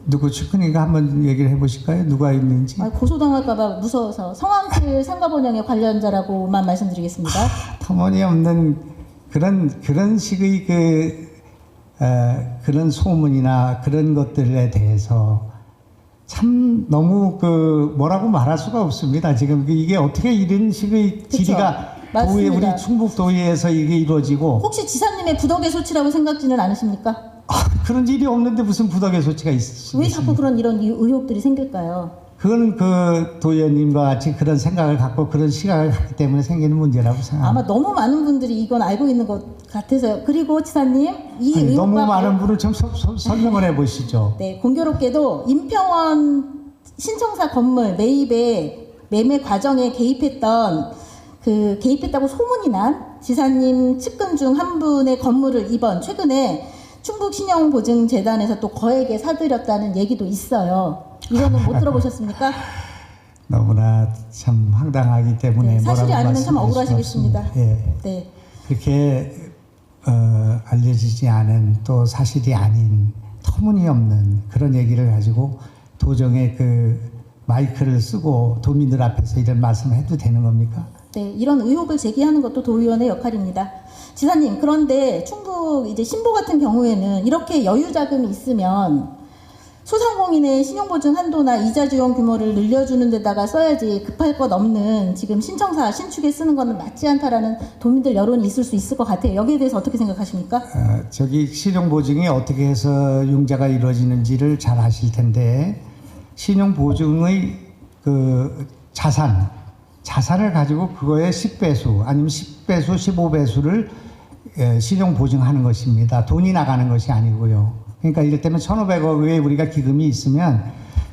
누구 측근인가 한번 얘기를 해보실까요? 누가 있는지? 고소당할까봐 무서워서 성황실 상가번영의 관련자라고만 말씀드리겠습니다. 터무니없는 그런 식의 그런 소문이나 그런 것들에 대해서 참 너무 뭐라고 말할 수가 없습니다. 지금 이게 어떻게 이런 식의 그쵸. 질의가 도의 맞습니다. 우리 충북도의회에서 이게 이루어지고 혹시 지사님의 부덕의 소치라고 생각지는 않으십니까? 그런 일이 없는데 무슨 부덕의 소치가 있습니까? 왜 자꾸 그런 이런 의혹들이 생길까요? 그건 그 도의원님과 같이 그런 생각을 갖고 그런 시각을 갖기 때문에 생기는 문제라고 생각합니다. 아마 너무 많은 분들이 이건 알고 있는 것 같아서요. 그리고 지사님 이 아니, 의혹과 너무 많은 분을 좀 설명을 해보시죠. 네, 공교롭게도 인평원 신청사 건물 매입에 매매 과정에 개입했다고 소문이 난 지사님 측근 중 한 분의 건물을 이번 최근에 충북신용보증재단에서 또 거액에 사들였다는 얘기도 있어요. 이거는 못 들어보셨습니까? 너무나 참 황당하기 때문에 네, 사실이 뭐라고 아니면 참 말씀드릴 수가 억울하시겠습니다. 없습니다. 예. 네. 그렇게 알려지지 않은 또 사실이 아닌 터무니없는 그런 얘기를 가지고 도정에 마이크를 쓰고 도민들 앞에서 이런 말씀을 해도 되는 겁니까? 네, 이런 의혹을 제기하는 것도 도의원의 역할입니다. 지사님, 그런데 충북 이제 신보 같은 경우에는 이렇게 여유 자금이 있으면 소상공인의 신용보증 한도나 이자 지원 규모를 늘려주는 데다가 써야지 급할 것 없는 지금 신청사 신축에 쓰는 거는 맞지 않다라는 도민들 여론이 있을 수 있을 것 같아요. 여기에 대해서 어떻게 생각하십니까? 신용보증이 어떻게 해서 융자가 이루어지는지를 잘 아실 텐데 신용보증의 자산을 가지고 그거의 10배수 아니면 10배수, 15배수를 신용보증하는 것입니다. 돈이 나가는 것이 아니고요. 그러니까 이를테면 1,500억의 우리가 기금이 있으면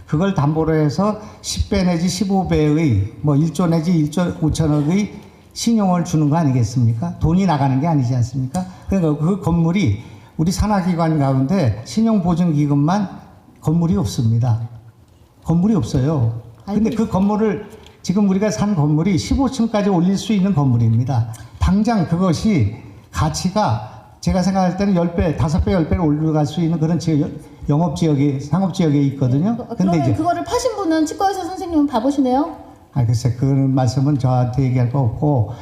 그걸 담보로 해서 10배 내지 15배의 1조 내지 1조 5천억의 신용을 주는 거 아니겠습니까? 돈이 나가는 게 아니지 않습니까? 그러니까 그 건물이 우리 산하기관 가운데 신용보증기금만 건물이 없습니다. 건물이 없어요. 근데 그 건물을 지금 우리가 산 건물이 15층까지 올릴 수 있는 건물입니다. 당장 그것이 가치가 제가 생각할 때는 10배, 5배, 10배를 올라갈 수 있는 그런 지역, 영업지역이, 상업지역에 있거든요. 근데 그러면 이제, 그거를 파신 분은 치과의사 선생님은 봐보시네요? 글쎄, 그런 말씀은 저한테 얘기할 거 없고,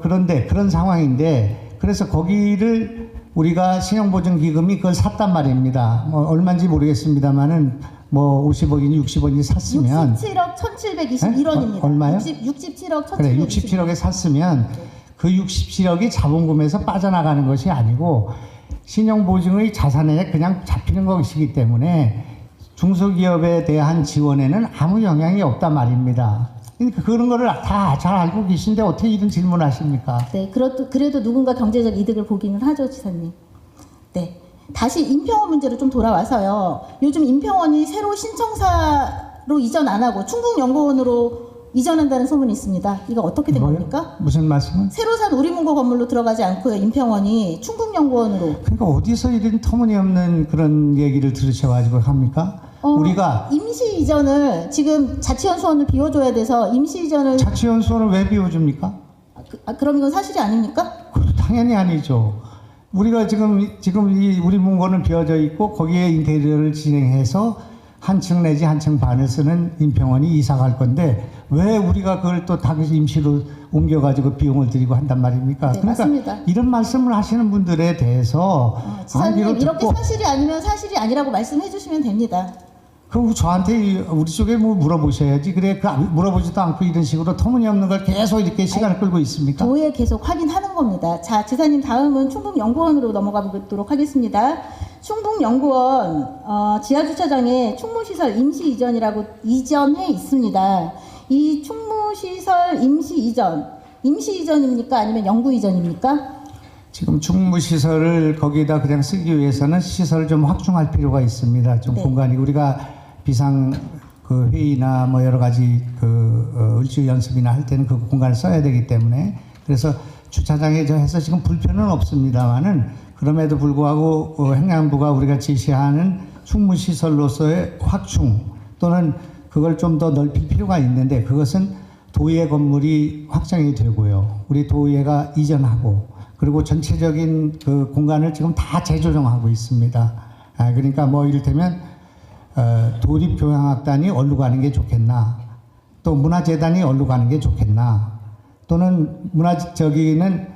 그런데, 그런 상황인데, 그래서 거기를 우리가 신용보증기금이 그걸 샀단 말입니다. 뭐, 얼마인지 모르겠습니다만은, 뭐, 50억이니 60억이니 샀으면. 67억 1721원입니다. 얼마요? 67억 1721원. 그래, 67억에 샀으면 그 67억이 자본금에서 빠져나가는 것이 아니고 신용보증의 자산에 그냥 잡히는 것이기 때문에 중소기업에 대한 지원에는 아무 영향이 없단 말입니다. 그러니까 그런 거를 다 잘 알고 계신데 어떻게 이런 질문을 하십니까? 네, 그래도 누군가 경제적 이득을 보기는 하죠, 지사님. 네. 다시 임평원 문제로 좀 돌아와서요. 요즘 임평원이 새로 신청사로 이전 안 하고 충북연구원으로 이전한다는 소문이 있습니다. 이거 어떻게 된 뭐요? 겁니까? 무슨 말씀은? 새로 산 우리문고 건물로 들어가지 않고요. 임평원이 충북연구원으로. 그러니까 어디서 이런 터무니없는 그런 얘기를 들으셔가지고 합니까? 우리가 임시 이전을 지금 자치연수원을 비워줘야 돼서 임시 이전을 자치연수원을 왜 비워줍니까? 그럼 이건 사실이 아닙니까? 당연히 아니죠. 우리가 지금 이 우리 문고는 비어져 있고 거기에 인테리어를 진행해서 한 층 내지 한 층 반을 쓰는 임평원이 이사 갈 건데 왜 우리가 그걸 또 다시 임시로 옮겨가지고 비용을 들이고 한단 말입니까? 네, 그러니까 맞습니다. 이런 말씀을 하시는 분들에 대해서 지사님 이걸 이렇게 듣고 사실이 아니면 사실이 아니라고 말씀해 주시면 됩니다. 그럼 저한테 우리 쪽에 뭐 물어보셔야지. 그래 물어보지도 않고 이런 식으로 터무니없는 걸 계속 이렇게 시간을 끌고 있습니까? 도에 계속 확인하는 겁니다. 자, 지사님 다음은 충북연구원으로 넘어가 보도록 하겠습니다. 충북연구원 지하주차장에 충무시설 임시 이전이라고 이전해 있습니다. 이 충무시설 임시 이전입니까? 아니면 영구 이전입니까? 지금 충무시설을 거기다 그냥 쓰기 위해서는 시설을 좀 확충할 필요가 있습니다. 좀 네. 공간이 우리가 비상 그 회의나 뭐 여러 가지 그 을지 연습이나 할 때는 그 공간을 써야 되기 때문에 그래서 주차장에 저 해서 지금 불편은 없습니다만은 그럼에도 불구하고 행안부가 우리가 제시하는 충무시설로서의 확충 또는 그걸 좀 더 넓힐 필요가 있는데 그것은 도의회 건물이 확장이 되고요. 우리 도의회가 이전하고 그리고 전체적인 그 공간을 지금 다 재조정하고 있습니다. 그러니까 뭐 이를테면 도립교향악단이 어디로 가는 게 좋겠나, 또 문화재단이 어디로 가는 게 좋겠나, 또는 저기는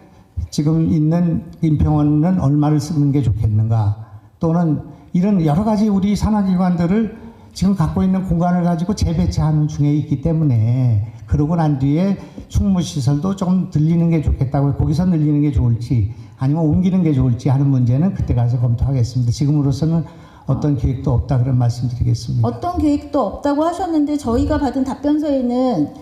지금 있는 임평원은 얼마를 쓰는 게 좋겠는가, 또는 이런 여러 가지 우리 산하기관들을 지금 갖고 있는 공간을 가지고 재배치하는 중에 있기 때문에 그러고 난 뒤에 충무시설도 조금 늘리는 게 좋겠다고 거기서 늘리는 게 좋을지 아니면 옮기는 게 좋을지 하는 문제는 그때 가서 검토하겠습니다. 지금으로서는 어떤 계획도 없다 그런 말씀드리겠습니다. 어떤 계획도 없다고 하셨는데 저희가 받은 답변서에는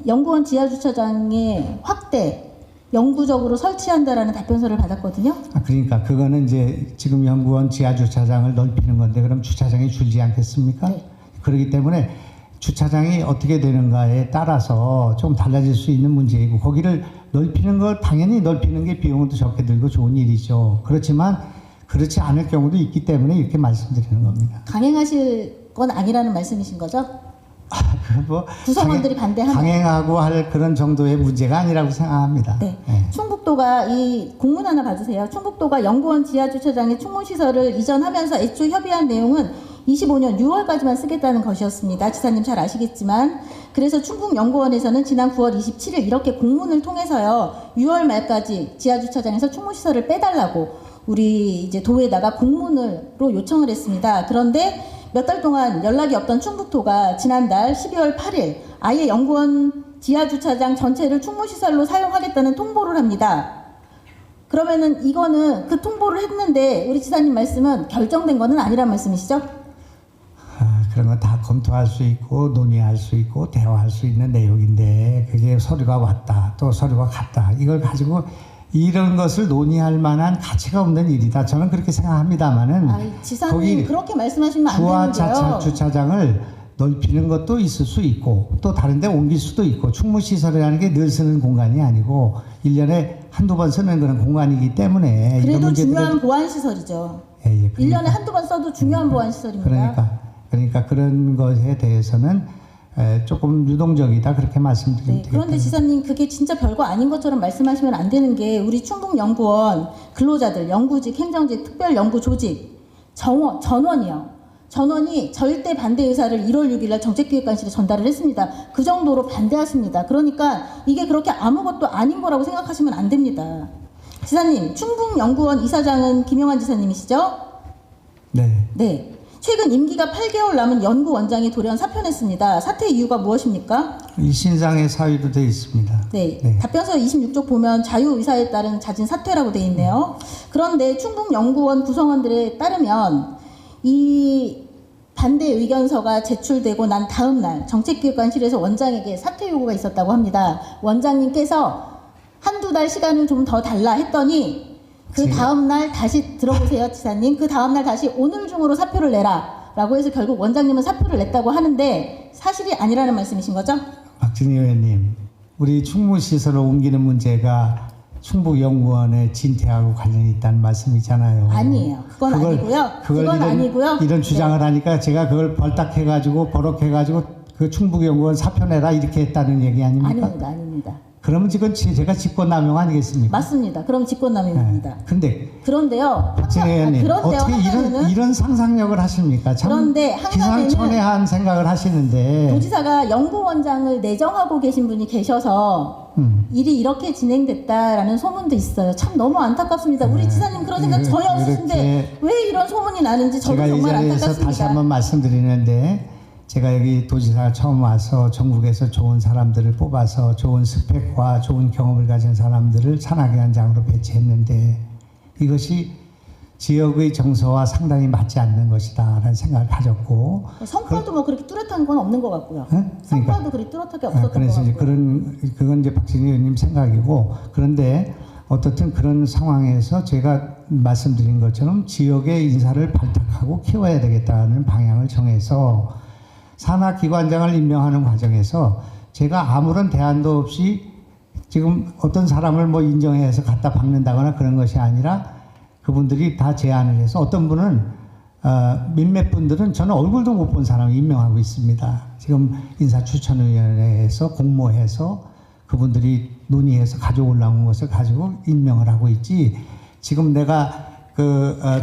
연구원 지하주차장의 확대 영구적으로 설치한다라는 답변서를 받았거든요. 그러니까 그거는 이제 지금 연구원 지하주차장을 넓히는 건데 그럼 주차장이 줄지 않겠습니까? 네. 그렇기 때문에 주차장이 어떻게 되는가에 따라서 좀 달라질 수 있는 문제이고 거기를 넓히는 걸 당연히 넓히는 게 비용도 적게 들고 좋은 일이죠. 그렇지만 그렇지 않을 경우도 있기 때문에 이렇게 말씀드리는 겁니다. 강행하실 건 아니라는 말씀이신 거죠? 뭐 구성원들이 반대하는. 강행하고 할 그런 정도의 문제가 아니라고 생각합니다. 네. 네. 충북도가 이 공문 하나 봐주세요. 충북도가 연구원 지하주차장에 충무시설을 이전하면서 애초 협의한 내용은 25년 6월까지만 쓰겠다는 것이었습니다. 지사님 잘 아시겠지만 그래서 충북연구원에서는 지난 9월 27일 이렇게 공문을 통해서요 6월 말까지 지하주차장에서 충무시설을 빼달라고 우리 이제 도에다가 공문으로 요청을 했습니다. 그런데 몇 달 동안 연락이 없던 충북도가 지난달 12월 8일 아예 연구원 지하주차장 전체를 충무시설로 사용하겠다는 통보를 합니다. 그러면은 이거는 그 통보를 했는데 우리 지사님 말씀은 결정된 거는 아니란 말씀이시죠? 그런 건 다 검토할 수 있고 논의할 수 있고 대화할 수 있는 내용인데 그게 서류가 왔다 또 서류가 갔다 이걸 가지고 이런 것을 논의할 만한 가치가 없는 일이다. 저는 그렇게 생각합니다만은 지사님 그렇게 말씀하시면 안 되는데요. 주차장을 넓히는 것도 있을 수 있고 또 다른 데 옮길 수도 있고 충무시설이라는 게 늘 쓰는 공간이 아니고 1년에 한두 번 쓰는 그런 공간이기 때문에 그래도 중요한 보안시설이죠. 예, 1년에 한두 번 써도 중요한 보안시설입니다. 그러니까 그런 것에 대해서는 조금 유동적이다 그렇게 말씀드리면 네, 되겠다. 그런데 지사님 그게 진짜 별거 아닌 것처럼 말씀하시면 안 되는 게 우리 충북연구원 근로자들, 연구직, 행정직, 특별연구조직 전원이요. 전원이 절대 반대 의사를 1월 6일 날 정책기획관실에 전달을 했습니다. 그 정도로 반대하십니다. 그러니까 이게 그렇게 아무것도 아닌 거라고 생각하시면 안 됩니다. 지사님, 충북연구원 이사장은 김용환 지사님이시죠? 네. 네. 최근 임기가 8개월 남은 연구원장이 돌연 사표냈습니다. 사퇴 이유가 무엇입니까? 이 신상의 사유도 되어 있습니다. 네. 네. 답변서 26쪽 보면 자유의사에 따른 잦은 사퇴라고 되어 있네요. 그런데 충북연구원 구성원들에 따르면 이 반대 의견서가 제출되고 난 다음 날 정책기획관실에서 원장에게 사퇴 요구가 있었다고 합니다. 원장님께서 한두 달 시간을 좀 더 달라 했더니 그 다음 날 다시 들어보세요, 지사님. 그 다음 날 다시 오늘 중으로 사표를 내라 라고 해서 결국 원장님은 사표를 냈다고 하는데 사실이 아니라는 말씀이신 거죠? 박진희 의원님, 우리 충무시설을 옮기는 문제가 충북연구원의 진퇴하고 관련이 있다는 말씀이잖아요. 아니에요. 그건 아니고요. 그건 아니고요. 이런 주장을 하니까 제가 그걸 벌딱해가지고 버럭해가지고 그 충북연구원 사표 내라 이렇게 했다는 얘기 아닙니까? 아닙니다. 그러면 지금 제가 직권남용 아니겠습니까? 맞습니다. 그럼 직권남용입니다. 그런데요. 박진희 의원님 어떻게 이런 상상력을 하십니까? 참 그런데 기상천외한 생각을 하시는데 도지사가 연구원장을 내정하고 계신 분이 계셔서 일이 이렇게 진행됐다라는 소문도 있어요. 참 너무 안타깝습니다. 우리 지사님 그런 생각 전혀 없으신데 왜 이런 소문이 나는지 저도 제가 정말 이 자리에서 안타깝습니다. 다시 한번 말씀드리는데 제가 여기 도지사가 처음 와서 전국에서 좋은 사람들을 뽑아서 좋은 스펙과 좋은 경험을 가진 사람들을 산하기관장으로 배치했는데 이것이 지역의 정서와 상당히 맞지 않는 것이다라는 생각을 가졌고 성과도 뭐 그렇게 뚜렷한 건 없는 것 같고요. 네? 성과도 그렇게 뚜렷하게 없었던 것 그래서 이제 같고요. 그건 이제 박진희 의원님 생각이고 그런데 어떻든 그런 상황에서 제가 말씀드린 것처럼 지역의 인사를 발탁하고 키워야 되겠다는 방향을 정해서 산하기관장을 임명하는 과정에서 제가 아무런 대안도 없이 지금 어떤 사람을 뭐 인정해서 갖다 박는다거나 그런 것이 아니라 그분들이 다 제안을 해서 어떤 분은 몇몇 분들은 저는 얼굴도 못 본 사람을 임명하고 있습니다. 지금 인사추천위원회에서 공모해서 그분들이 논의해서 가지고 올라온 것을 가지고 임명을 하고 있지 지금 내가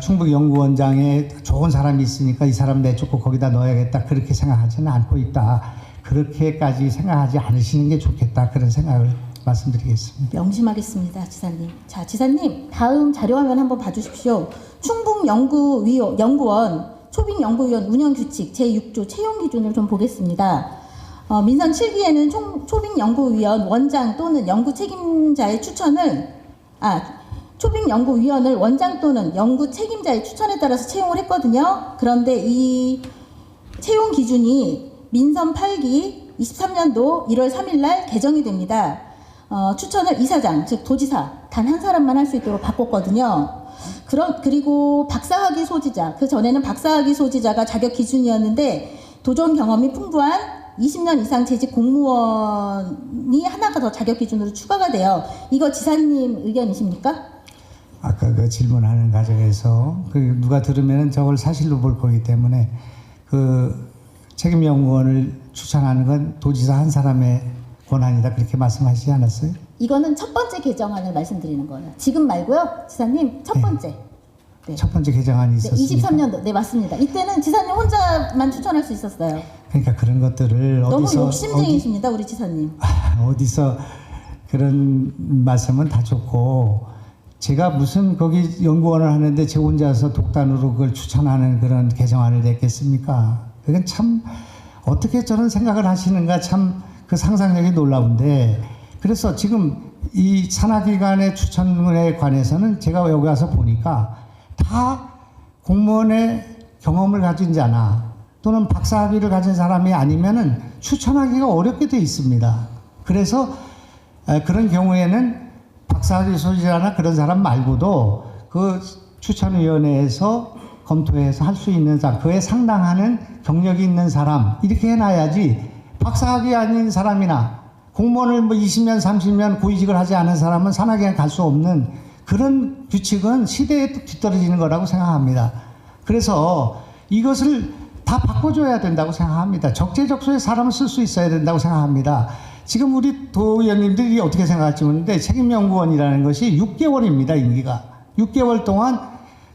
충북연구원장에 좋은 사람이 있으니까 이 사람 내쫓고 거기다 넣어야겠다 그렇게 생각하지는 않고 있다. 그렇게까지 생각하지 않으시는 게 좋겠다 그런 생각을 말씀드리겠습니다. 명심하겠습니다, 지사님. 자, 지사님 다음 자료화면 한번 봐주십시오. 충북연구원 초빙연구위원 운영규칙 제6조 채용 기준을 좀 보겠습니다. 민선 7기에는 초빙연구위원 원장 또는 연구 책임자의 초빙연구위원을 원장 또는 연구 책임자의 추천에 따라서 채용을 했거든요. 그런데 이 채용 기준이 민선 8기 23년도 1월 3일 날 개정이 됩니다. 추천을 이사장, 즉 도지사 단 한 사람만 할 수 있도록 바꿨거든요. 그리고 박사학위 소지자, 그 전에는 박사학위 소지자가 자격 기준이었는데 도전 경험이 풍부한 20년 이상 재직 공무원이 하나가 더 자격 기준으로 추가가 돼요. 이거 지사님 의견이십니까? 아까 그 질문하는 과정에서 누가 들으면 저걸 사실로 볼 거기 때문에 그 책임연구원을 추천하는 건 도지사 한 사람의 권한이다 그렇게 말씀하시지 않았어요? 이거는 첫 번째 개정안을 말씀드리는 거예요. 지금 말고요, 지사님 첫 번째. 네. 첫 번째 개정안이 있었습니까? 23년도, 네 맞습니다. 이때는 지사님 혼자만 추천할 수 있었어요. 그러니까 그런 것들을 너무 어디서 욕심쟁이십니다, 우리 지사님. 어디서 그런 말씀은 다 좋고 제가 무슨 거기 연구원을 하는데 제 혼자서 독단으로 그걸 추천하는 그런 개정안을 냈겠습니까? 그건 참 어떻게 저런 생각을 하시는가 참 그 상상력이 놀라운데 그래서 지금 이 산하기관의 추천에 관해서는 제가 여기 와서 보니까 다 공무원의 경험을 가진 자나 또는 박사학위를 가진 사람이 아니면은 추천하기가 어렵게 돼 있습니다. 그래서 그런 경우에는 박사학위 소지자나 그런 사람 말고도 그 추천위원회에서 검토해서 할 수 있는 사람, 그에 상당하는 경력이 있는 사람 이렇게 해놔야지 박사학위 아닌 사람이나 공무원을 뭐 20년, 30년 고위직을 하지 않은 사람은 산하기관 갈 수 없는 그런 규칙은 시대에 뒤떨어지는 거라고 생각합니다. 그래서 이것을 다 바꿔줘야 된다고 생각합니다. 적재적소에 사람을 쓸 수 있어야 된다고 생각합니다. 지금 우리 도의원님들이 어떻게 생각할지 모르는데 책임연구원이라는 것이 6개월입니다. 임기가. 6개월 동안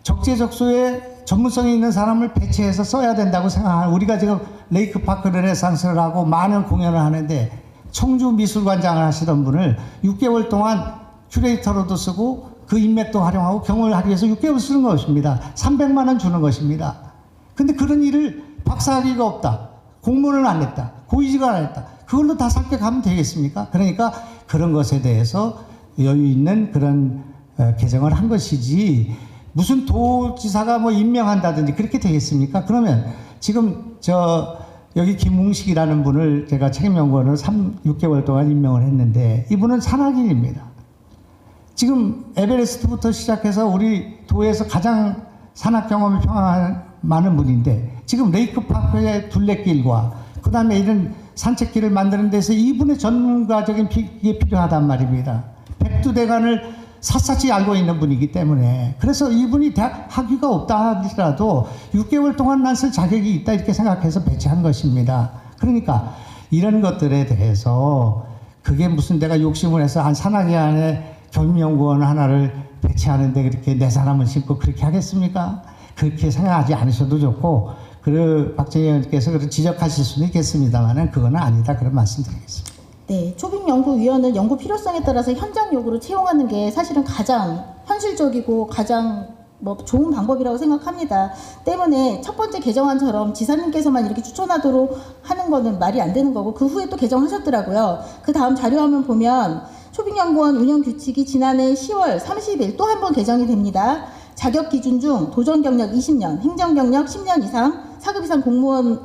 적재적소에 전문성이 있는 사람을 배치해서 써야 된다고 생각하는, 우리가 지금 레이크파크 르네상스를 하고 많은 공연을 하는데 청주 미술관장을 하시던 분을 6개월 동안 큐레이터로도 쓰고 그 인맥도 활용하고 경험을 하기 위해서 6개월 쓰는 것입니다. 300만 원 주는 것입니다. 근데 그런 일을 박사학위가 없다, 공문을 안 냈다, 고위직을 안 했다, 그걸로 다 삭제하면 되겠습니까? 그러니까 그런 것에 대해서 여유 있는 그런 개정을 한 것이지, 무슨 도지사가 뭐 임명한다든지 그렇게 되겠습니까? 그러면 지금 여기 김웅식이라는 분을 제가 책임연구원으로 6개월 동안 임명을 했는데, 이분은 산악인입니다. 지금 에베레스트부터 시작해서 우리 도에서 가장 산악 경험이 많은 분인데, 지금 레이크파크의 둘레길과 그 다음에 이런 산책길을 만드는 데서 이분의 전문가적인 게 필요하단 말입니다. 백두대간을 샅샅이 알고 있는 분이기 때문에, 그래서 이분이 대학 학위가 없다 하더라도 6개월 동안만 쓸 자격이 있다 이렇게 생각해서 배치한 것입니다. 그러니까 이런 것들에 대해서 그게 무슨 내가 욕심을 해서 한 산악회 안에 겸임연구원 하나를 배치하는데 그렇게 내 사람을 싣고 그렇게 하겠습니까? 그렇게 생각하지 않으셔도 좋고, 박정희 의원께서 그렇게 지적하실 수는 있겠습니다만은 그건 아니다, 그런 말씀드리겠습니다. 네, 초빙연구위원은 연구 필요성에 따라서 현장 요구로 채용하는 게 사실은 가장 현실적이고 가장 좋은 방법이라고 생각합니다. 때문에 첫 번째 개정안처럼 지사님께서만 이렇게 추천하도록 하는 거는 말이 안 되는 거고, 그 후에 또 개정하셨더라고요. 그 다음 자료화면 보면 초빙연구원 운영 규칙이 지난해 10월 30일 또 한 번 개정이 됩니다. 자격 기준 중 도전 경력 20년, 행정 경력 10년 이상, 4급 이상 공무원,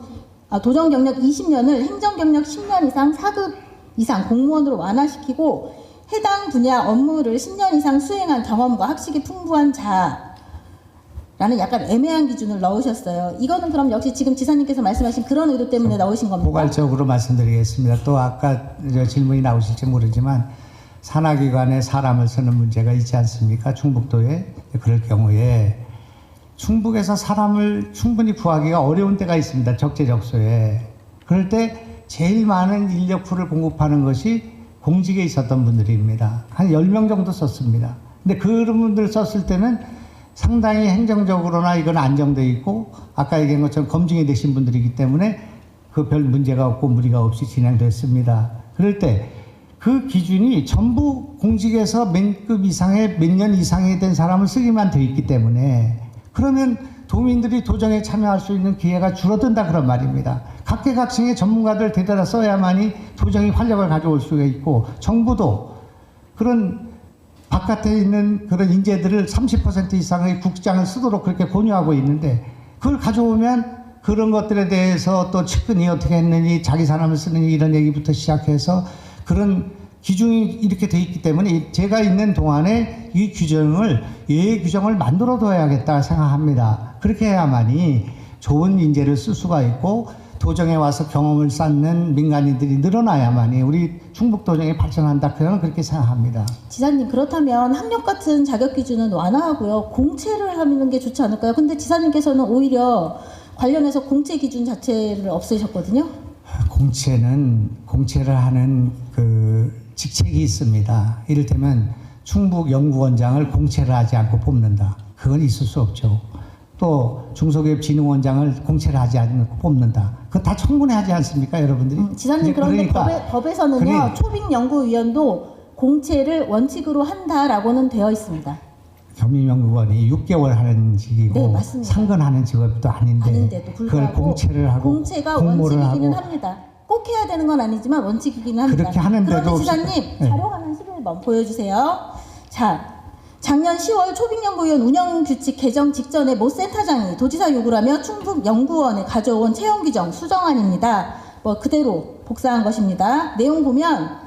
도전 경력 20년을 행정 경력 10년 이상, 4급 이상 공무원으로 완화시키고, 해당 분야 업무를 10년 이상 수행한 경험과 학식이 풍부한 자라는 약간 애매한 기준을 넣으셨어요. 이거는 그럼 역시 지금 지사님께서 말씀하신 그런 의도 때문에 넣으신 겁니까? 포괄적으로 말씀드리겠습니다. 또 아까 질문이 나오실지 모르지만 산하기관에 사람을 쓰는 문제가 있지 않습니까? 충북도에. 그럴 경우에 충북에서 사람을 충분히 구하기가 어려운 때가 있습니다. 적재적소에. 그럴 때 제일 많은 인력풀을 공급하는 것이 공직에 있었던 분들입니다. 한 10명 정도 썼습니다. 근데 그런 분들 썼을 때는 상당히 행정적으로나 이건 안정되어 있고, 아까 얘기한 것처럼 검증이 되신 분들이기 때문에 그 별 문제가 없고 무리가 없이 진행됐습니다. 그럴 때 그 기준이 전부 공직에서 몇 급 이상의 몇 년 이상이 된 사람을 쓰기만 되어 있기 때문에, 그러면 도민들이 도정에 참여할 수 있는 기회가 줄어든다 그런 말입니다. 각계각층의 전문가들 데려다 써야만이 도정이 활력을 가져올 수가 있고, 정부도 그런 바깥에 있는 그런 인재들을 30% 이상의 국장을 쓰도록 그렇게 권유하고 있는데, 그걸 가져오면 그런 것들에 대해서 또 측근이 어떻게 했느니, 자기 사람을 쓰느니 이런 얘기부터 시작해서 그런 기준이 이렇게 돼 있기 때문에 제가 있는 동안에 이 규정을, 예외 규정을 만들어 둬야겠다 생각합니다. 그렇게 해야만이 좋은 인재를 쓸 수가 있고, 도정에 와서 경험을 쌓는 민간인들이 늘어나야만이 우리 충북도정이 발전한다, 저는 그렇게 생각합니다. 지사님, 그렇다면 학력 같은 자격 기준은 완화하고요, 공채를 하는 게 좋지 않을까요? 근데 지사님께서는 오히려 관련해서 공채 기준 자체를 없애셨거든요. 공채를 하는 그 직책이 있습니다. 이를테면 충북연구원장을 공채를 하지 않고 뽑는다, 그건 있을 수 없죠. 또 중소기업진흥원장을 공채를 하지 않고 뽑는다, 그거 다 청문회 하지 않습니까, 여러분들이? 지사님, 그런데 그러니까, 법에서는요, 초빙연구위원도 공채를 원칙으로 한다라고는 되어 있습니다. 겸임연구원이 6개월 하는 직이고, 네, 맞습니다. 상근하는 직업도 아닌데도 불구하고 그걸 공채를 하고 공채가 공모를 원칙이기는 하고, 합니다. 꼭 해야 되는 건 아니지만 원칙이기는 합니다. 그렇게 하는데도 그런데 지사님, 네. 자료 화면 11번 보여주세요. 자, 작년 10월 초빙연구위원 운영규칙 개정 직전에 모 센터장이 도지사 요구라며 충북연구원에 가져온 채용규정 수정안입니다. 그대로 복사한 것입니다. 내용 보면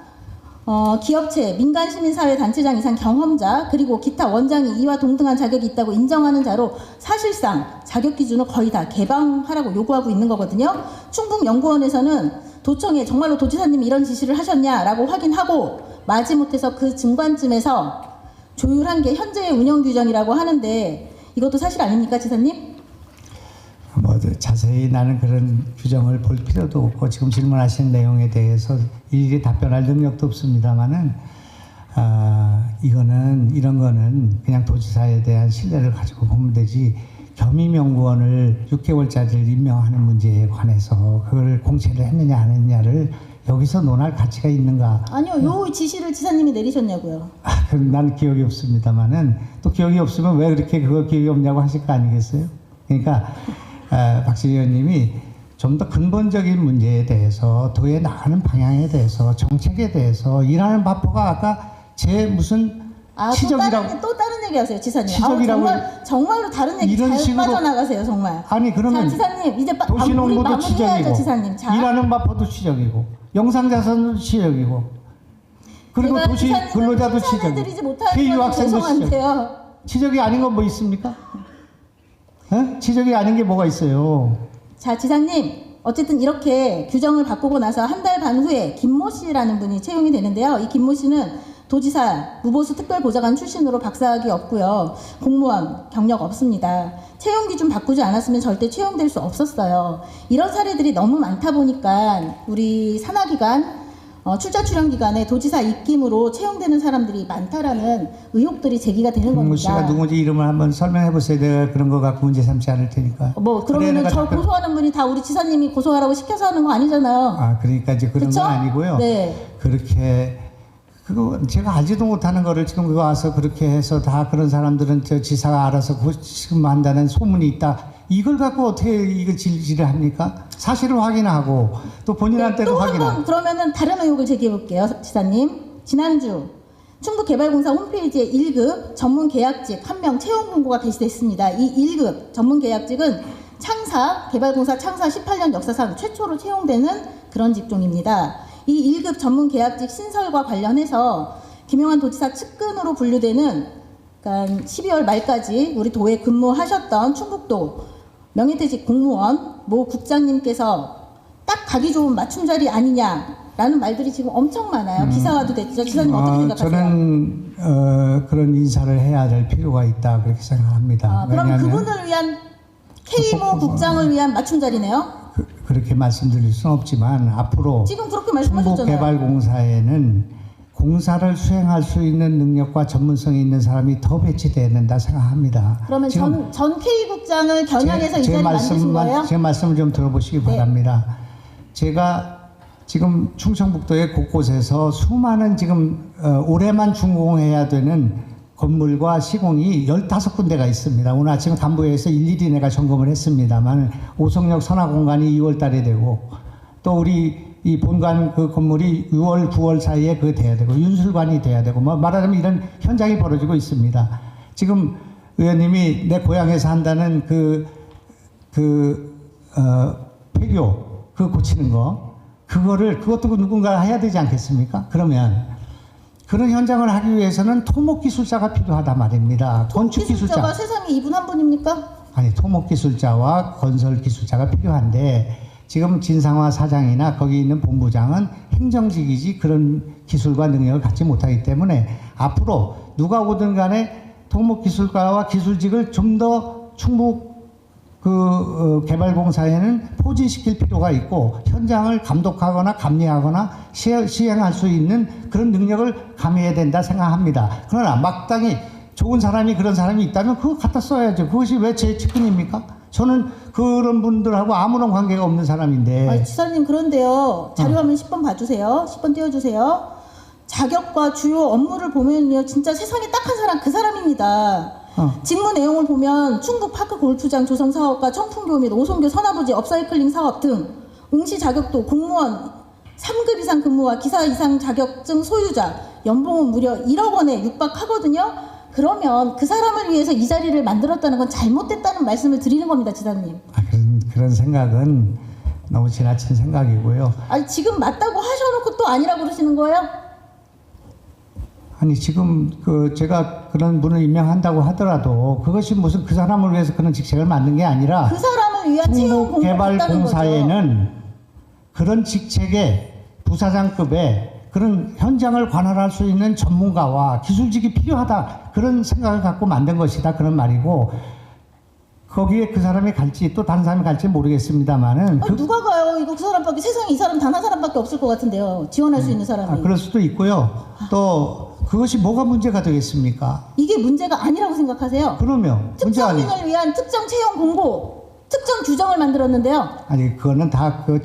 기업체, 민간 시민사회 단체장 이상 경험자, 그리고 기타 원장이 이와 동등한 자격이 있다고 인정하는 자로 사실상 자격 기준을 거의 다 개방하라고 요구하고 있는 거거든요. 충북연구원에서는 도청에 정말로 도지사님이 이런 지시를 하셨냐라고 확인하고 마지못해서 그 중간쯤에서 조율한 게 현재의 운영 규정이라고 하는데, 이것도 사실 아닙니까, 지사님? 뭐 자세히 나는 그런 규정을 볼 필요도 없고 지금 질문하신 내용에 대해서 일일이 답변할 능력도 없습니다만은 이런 거는 그냥 도지사에 대한 신뢰를 가지고 보면 되지 겸임연구원을 6개월짜리를 임명하는 문제에 관해서 그걸 공채를 했느냐 안 했느냐를 여기서 논할 가치가 있는가? 아니요, 요 지시를 지사님이 내리셨냐고요. 그럼 난 기억이 없습니다만은 또 기억이 없으면 왜 그렇게 그거 기억이 없냐고 하실 거 아니겠어요? 그러니까 박진 의원님이 좀 더 근본적인 문제에 대해서 도에 나가는 방향에 대해서 정책에 대해서 일하는 바포가 아까 제 무슨 치적이라고 또 다른 얘기 하세요, 지사님. 치적이라고 정말로 다른 얘기 이런 잘 식으로 빠져나가세요, 정말. 아니 그러면 자, 지사님 이제 우리 도시농부도 마무리해야죠, 치적이고 지사님. 자, 일하는 바포도 치적이고 영상자산도 치적이고 그리고 제가 도시 지사님을 근로자도 칭찬해드리지 치적이고 못하는 건 피유학생도 치적. 죄송한데요. 치적이 아닌 건 뭐 있습니까? 치적이 아닌 게 뭐가 있어요? 자, 지사님. 어쨌든 이렇게 규정을 바꾸고 나서 한 달 반 후에 김모 씨라는 분이 채용이 되는데요. 이 김모 씨는 도지사 무보수 특별보좌관 출신으로 박사학위 없고요. 공무원 경력 없습니다. 채용 기준 바꾸지 않았으면 절대 채용될 수 없었어요. 이런 사례들이 너무 많다 보니까 우리 산하기관 출자 출연 기간에 도지사 입김으로 채용되는 사람들이 많다라는 의혹들이 제기가 되는 김모 겁니다. 씨가 누군지 이름을 한번 설명해 보세요. 내가 그런 거 갖고 문제 삼지 않을 테니까. 뭐 그러면은 그래, 저 고소하는 분이 다 우리 지사님이 고소하라고 시켜서 하는 거 아니잖아요. 그러니까 이제 그런 그쵸? 건 아니고요. 네. 그렇게 그거 제가 알지도 못하는 거를 지금 그거 와서 그렇게 해서 다 그런 사람들은 저 지사가 알아서 지금 한다는 소문이 있다. 이걸 갖고 어떻게 이거 질질을 합니까? 사실을 확인하고 또 본인한테도 또 한 확인하고. 번 그러면은 다른 의혹을 제기해 볼게요, 지사님. 지난주 충북개발공사 홈페이지에 1급 전문 계약직 1명 채용 공고가 게시됐습니다. 이 1급 전문 계약직은 개발공사 창사 18년 역사상 최초로 채용되는 그런 직종입니다. 이 1급 전문 계약직 신설과 관련해서 김용환 도지사 측근으로 분류되는 그러니까 12월 말까지 우리 도에 근무하셨던 충북도 명예퇴직 공무원 모 국장님께서 딱 가기 좋은 맞춤 자리 아니냐라는 말들이 지금 엄청 많아요. 기사화도 됐죠. 지사님 어떻게 생각하세요? 저는 그런 인사를 해야 될 필요가 있다 그렇게 생각합니다. 그럼 왜냐하면 그분을 위한 K모 국장을 위한 맞춤 자리네요. 그렇게 말씀드릴 수는 없지만 앞으로 지금 그렇게 말씀하셨잖아요. 충북개발공사에는 공사를 수행할 수 있는 능력과 전문성이 있는 사람이 더 배치돼야 된다 생각합니다. 그러면 전 K 국장을 겨냥해서 이 자리 만드신 거예요? 제 말씀을 좀 들어보시기 바랍니다. 제가 지금 충청북도의 곳곳에서 수많은 지금 올해만 준공해야 되는 건물과 시공이 15군데가 있습니다. 오늘 아침 간부회에서 일일이 내가 점검을 했습니다만 오송역 선화공간이 2월 달에 되고 또 우리 이 본관 그 건물이 6월, 9월 사이에 그 돼야 되고 윤술관이 돼야 되고 뭐 말하자면 이런 현장이 벌어지고 있습니다. 지금 의원님이 내 고향에서 한다는 폐교 그 고치는 거 그것도 누군가 해야 되지 않겠습니까? 그러면 그런 현장을 하기 위해서는 토목기술자가 필요하다 말입니다. 건축기술자. 세상에 이분 한 분입니까? 아니 토목기술자와 건설기술자가 필요한데 지금 진상화 사장이나 거기 있는 본부장은 행정직이지 그런 기술과 능력을 갖지 못하기 때문에 앞으로 누가 오든 간에 토목기술과와 기술직을 좀 더 충북 개발공사에는 포진시킬 필요가 있고 현장을 감독하거나 감리하거나 시행할 수 있는 그런 능력을 가미해야 된다 생각합니다. 그러나 마땅히 좋은 사람이 그런 사람이 있다면 그거 갖다 써야죠. 그것이 왜 제 측근입니까? 저는 그런 분들하고 아무런 관계가 없는 사람인데. 지사님 그런데요. 자료화면 10번 봐주세요. 10번 띄워주세요. 자격과 주요 업무를 보면요. 진짜 세상에 딱 한 사람 그 사람입니다. 직무 내용을 보면 충북 파크 골프장 조성 사업과 청풍교 및 오송교 선화부지 업사이클링 사업 등 응시 자격도 공무원 3급 이상 근무와 기사 이상 자격증 소유자 연봉은 무려 1억 원에 육박하거든요. 그러면 그 사람을 위해서 이 자리를 만들었다는 건 잘못됐다는 말씀을 드리는 겁니다, 지사님. 그런 생각은 너무 지나친 생각이고요. 아니 지금 맞다고 하셔놓고 또 아니라고 그러시는 거예요? 아니 지금 제가 그런 분을 임명한다고 하더라도 그것이 무슨 그 사람을 위해서 그런 직책을 맡는 게 아니라 그 사람을 위한 채용 공고가 있다는 거죠. 충북개발공사에는 그런 직책의 부사장급의 그런 현장을 관할할 수 있는 전문가와 기술직이 필요하다 그런 생각을 갖고 만든 것이다 그런 말이고 거기에 그 사람이 갈지 또 다른 사람이 갈지 모르겠습니다만은 누가 가요? 이거 그 사람밖에 세상에 이 사람 단 한 사람밖에 없을 것 같은데요. 지원할 수 있는 사람이. 그럴 수도 있고요. 또 그것이 뭐가 문제가 되겠습니까? 이게 문제가 아니라고 생각하세요? 그러면 문제 아니. 특정인을 위한 특정 채용 공고, 특정 규정을 만들었는데요. 아니 그거는 다 그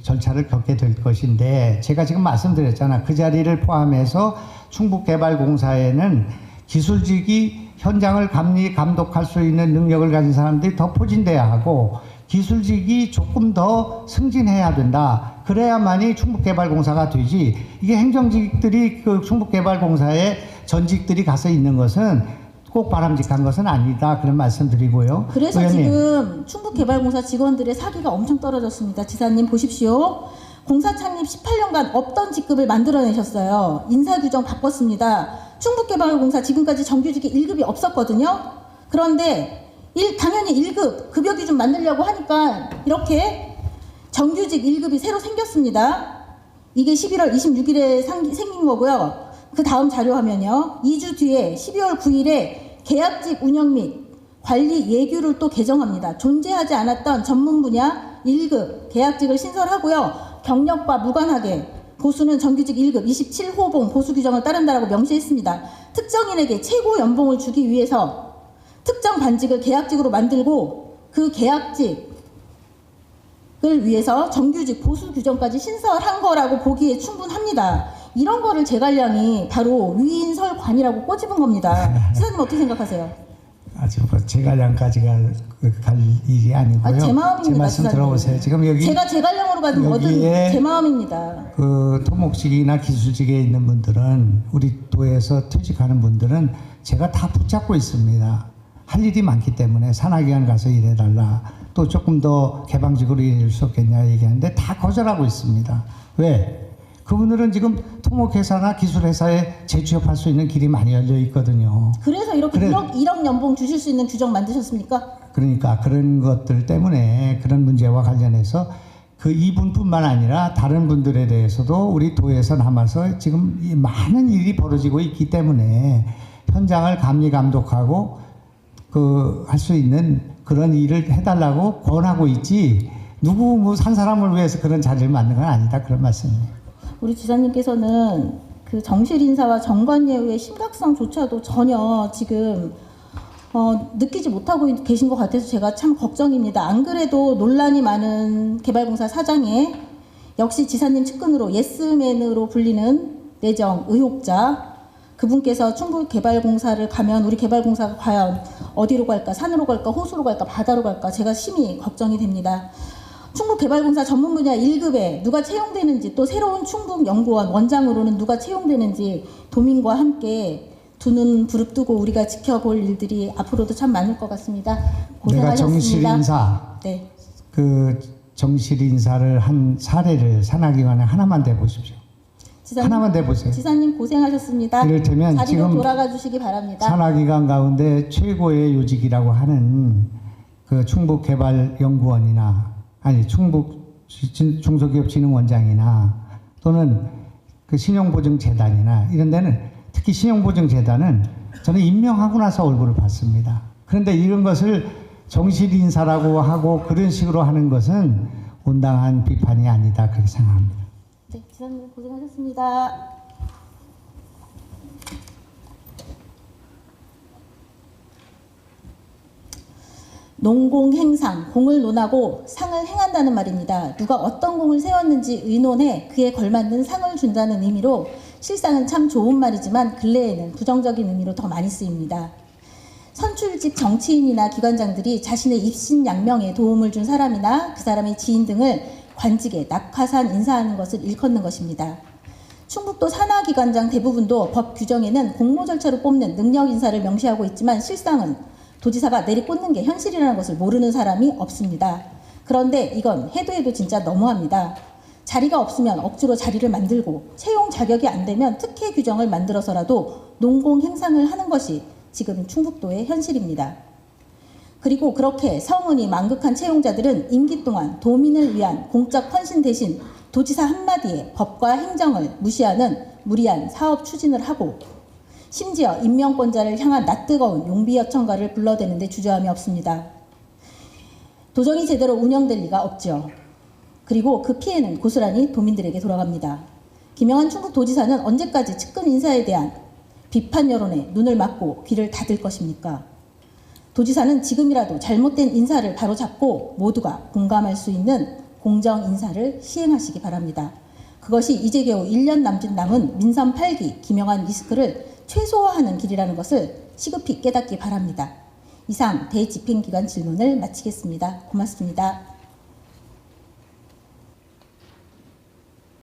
절차를 겪게 될 것인데 제가 지금 말씀드렸잖아. 그 자리를 포함해서 충북개발공사에는 기술직이 현장을 감독할 수 있는 능력을 가진 사람들이 더 포진돼야 하고 기술직이 조금 더 승진해야 된다. 그래야만이 충북개발공사가 되지. 이게 행정직들이 그 충북개발공사에 전직들이 가서 있는 것은 꼭 바람직한 것은 아니다. 그런 말씀드리고요. 그래서 의원님. 지금 충북개발공사 직원들의 사기가 엄청 떨어졌습니다. 지사님 보십시오. 공사 창립 18년간 없던 직급을 만들어내셨어요. 인사규정 바꿨습니다. 충북개발공사 지금까지 정규직이 1급이 없었거든요. 그런데 당연히 1급 급여 기준 만들려고 하니까 이렇게 정규직 1급이 새로 생겼습니다. 이게 11월 26일에 생긴 거고요. 그 다음 자료 화면이요. 2주 뒤에 12월 9일에 계약직 운영 및 관리 예규를 또 개정합니다. 존재하지 않았던 전문 분야 1급 계약직을 신설하고요. 경력과 무관하게 보수는 정규직 1급 27호봉 보수 규정을 따른다라고 명시했습니다. 특정인에게 최고 연봉을 주기 위해서 특정 반직을 계약직으로 만들고 그 계약직을 위해서 정규직 보수 규정까지 신설한 거라고 보기에 충분합니다. 이런 거를 제갈량이 바로 위인설관이라고 꼬집은 겁니다. 시사님 어떻게 생각하세요? 아주 뭐 제갈량까지가 갈 일이 아니고요. 제 마음입니다. 제 말씀 시사님. 들어보세요. 지금 여기 제가 제갈량으로 가지고 얻은 제 마음입니다. 그 토목직이나 기술직에 있는 분들은 우리 도에서 퇴직하는 분들은 제가 다 붙잡고 있습니다. 할 일이 많기 때문에 산하기관 가서 일해달라. 또 조금 더 개방직으로 일할 수 없겠냐 얘기하는데 다 거절하고 있습니다. 왜? 그분들은 지금 토목회사나 기술회사에 재취업할 수 있는 길이 많이 열려 있거든요. 그래서 이렇게 1억 연봉 주실 수 있는 규정 만드셨습니까? 그러니까 그런 것들 때문에 그런 문제와 관련해서 그 이분뿐만 아니라 다른 분들에 대해서도 우리 도에서 남아서 지금 이 많은 일이 벌어지고 있기 때문에 현장을 감독하고 그 할 수 있는 그런 일을 해달라고 권하고 있지 누구 뭐 한 사람을 위해서 그런 자리를 만든 건 아니다 그런 말씀입니다. 우리 지사님께서는 그 정실 인사와 정관 예우의 심각성조차도 전혀 지금 느끼지 못하고 계신 것 같아서 제가 참 걱정입니다. 안 그래도 논란이 많은 개발공사 사장에 역시 지사님 측근으로 예스맨으로 불리는 내정 의혹자 그분께서 충북개발공사를 가면 우리 개발공사가 과연 어디로 갈까? 산으로 갈까? 호수로 갈까? 바다로 갈까? 제가 심히 걱정이 됩니다. 충북개발공사 전문 분야 1급에 누가 채용되는지 또 새로운 충북연구원 원장으로는 누가 채용되는지 도민과 함께 두 눈 부릅뜨고 우리가 지켜볼 일들이 앞으로도 참 많을 것 같습니다. 고생하셨습니다. 내가 정실인사 네. 그 정실인사를 한 사례를 산하기관에 하나만 대보십시오. 지사님, 하나만 대보세요. 지사님 고생하셨습니다. 이를테면 자리로 지금 돌아가 주시기 바랍니다. 산하기관 가운데 최고의 요직이라고 하는 그 충북개발연구원이나 아니 충북 중소기업진흥원장이나 또는 그 신용보증재단이나 이런 데는 특히 신용보증재단은 저는 임명하고 나서 얼굴을 봤습니다. 그런데 이런 것을 정실인사라고 하고 그런 식으로 하는 것은 온당한 비판이 아니다 그렇게 생각합니다. 네, 지사님 고생하셨습니다. 농공행상, 공을 논하고 상을 행한다는 말입니다. 누가 어떤 공을 세웠는지 의논해 그에 걸맞는 상을 준다는 의미로 실상은 참 좋은 말이지만 근래에는 부정적인 의미로 더 많이 쓰입니다. 선출직 정치인이나 기관장들이 자신의 입신양명에 도움을 준 사람이나 그 사람의 지인 등을 관직에 낙하산 인사하는 것을 일컫는 것입니다. 충북도 산하기관장 대부분도 법 규정에는 공모 절차로 뽑는 능력 인사를 명시하고 있지만 실상은 도지사가 내리꽂는 게 현실이라는 것을 모르는 사람이 없습니다. 그런데 이건 해도 진짜 너무합니다. 자리가 없으면 억지로 자리를 만들고 채용 자격이 안 되면 특혜 규정을 만들어서라도 농공 행상을 하는 것이 지금 충북도의 현실입니다. 그리고 그렇게 성은이 망극한 채용자들은 임기 동안 도민을 위한 공적 헌신 대신 도지사 한마디에 법과 행정을 무시하는 무리한 사업 추진을 하고 심지어 임명권자를 향한 낯뜨거운 용비 요청가를 불러대는데 주저함이 없습니다. 도정이 제대로 운영될 리가 없죠. 그리고 그 피해는 고스란히 도민들에게 돌아갑니다. 김영한 충북도지사는 언제까지 측근 인사에 대한 비판 여론에 눈을 막고 귀를 닫을 것입니까? 도지사는 지금이라도 잘못된 인사를 바로잡고 모두가 공감할 수 있는 공정 인사를 시행하시기 바랍니다. 그것이 이제 겨우 1년 남은 민선 8기 김영한 리스크를 최소화하는 길이라는 것을 시급히 깨닫기 바랍니다. 이상 대집행기관 질문을 마치겠습니다. 고맙습니다.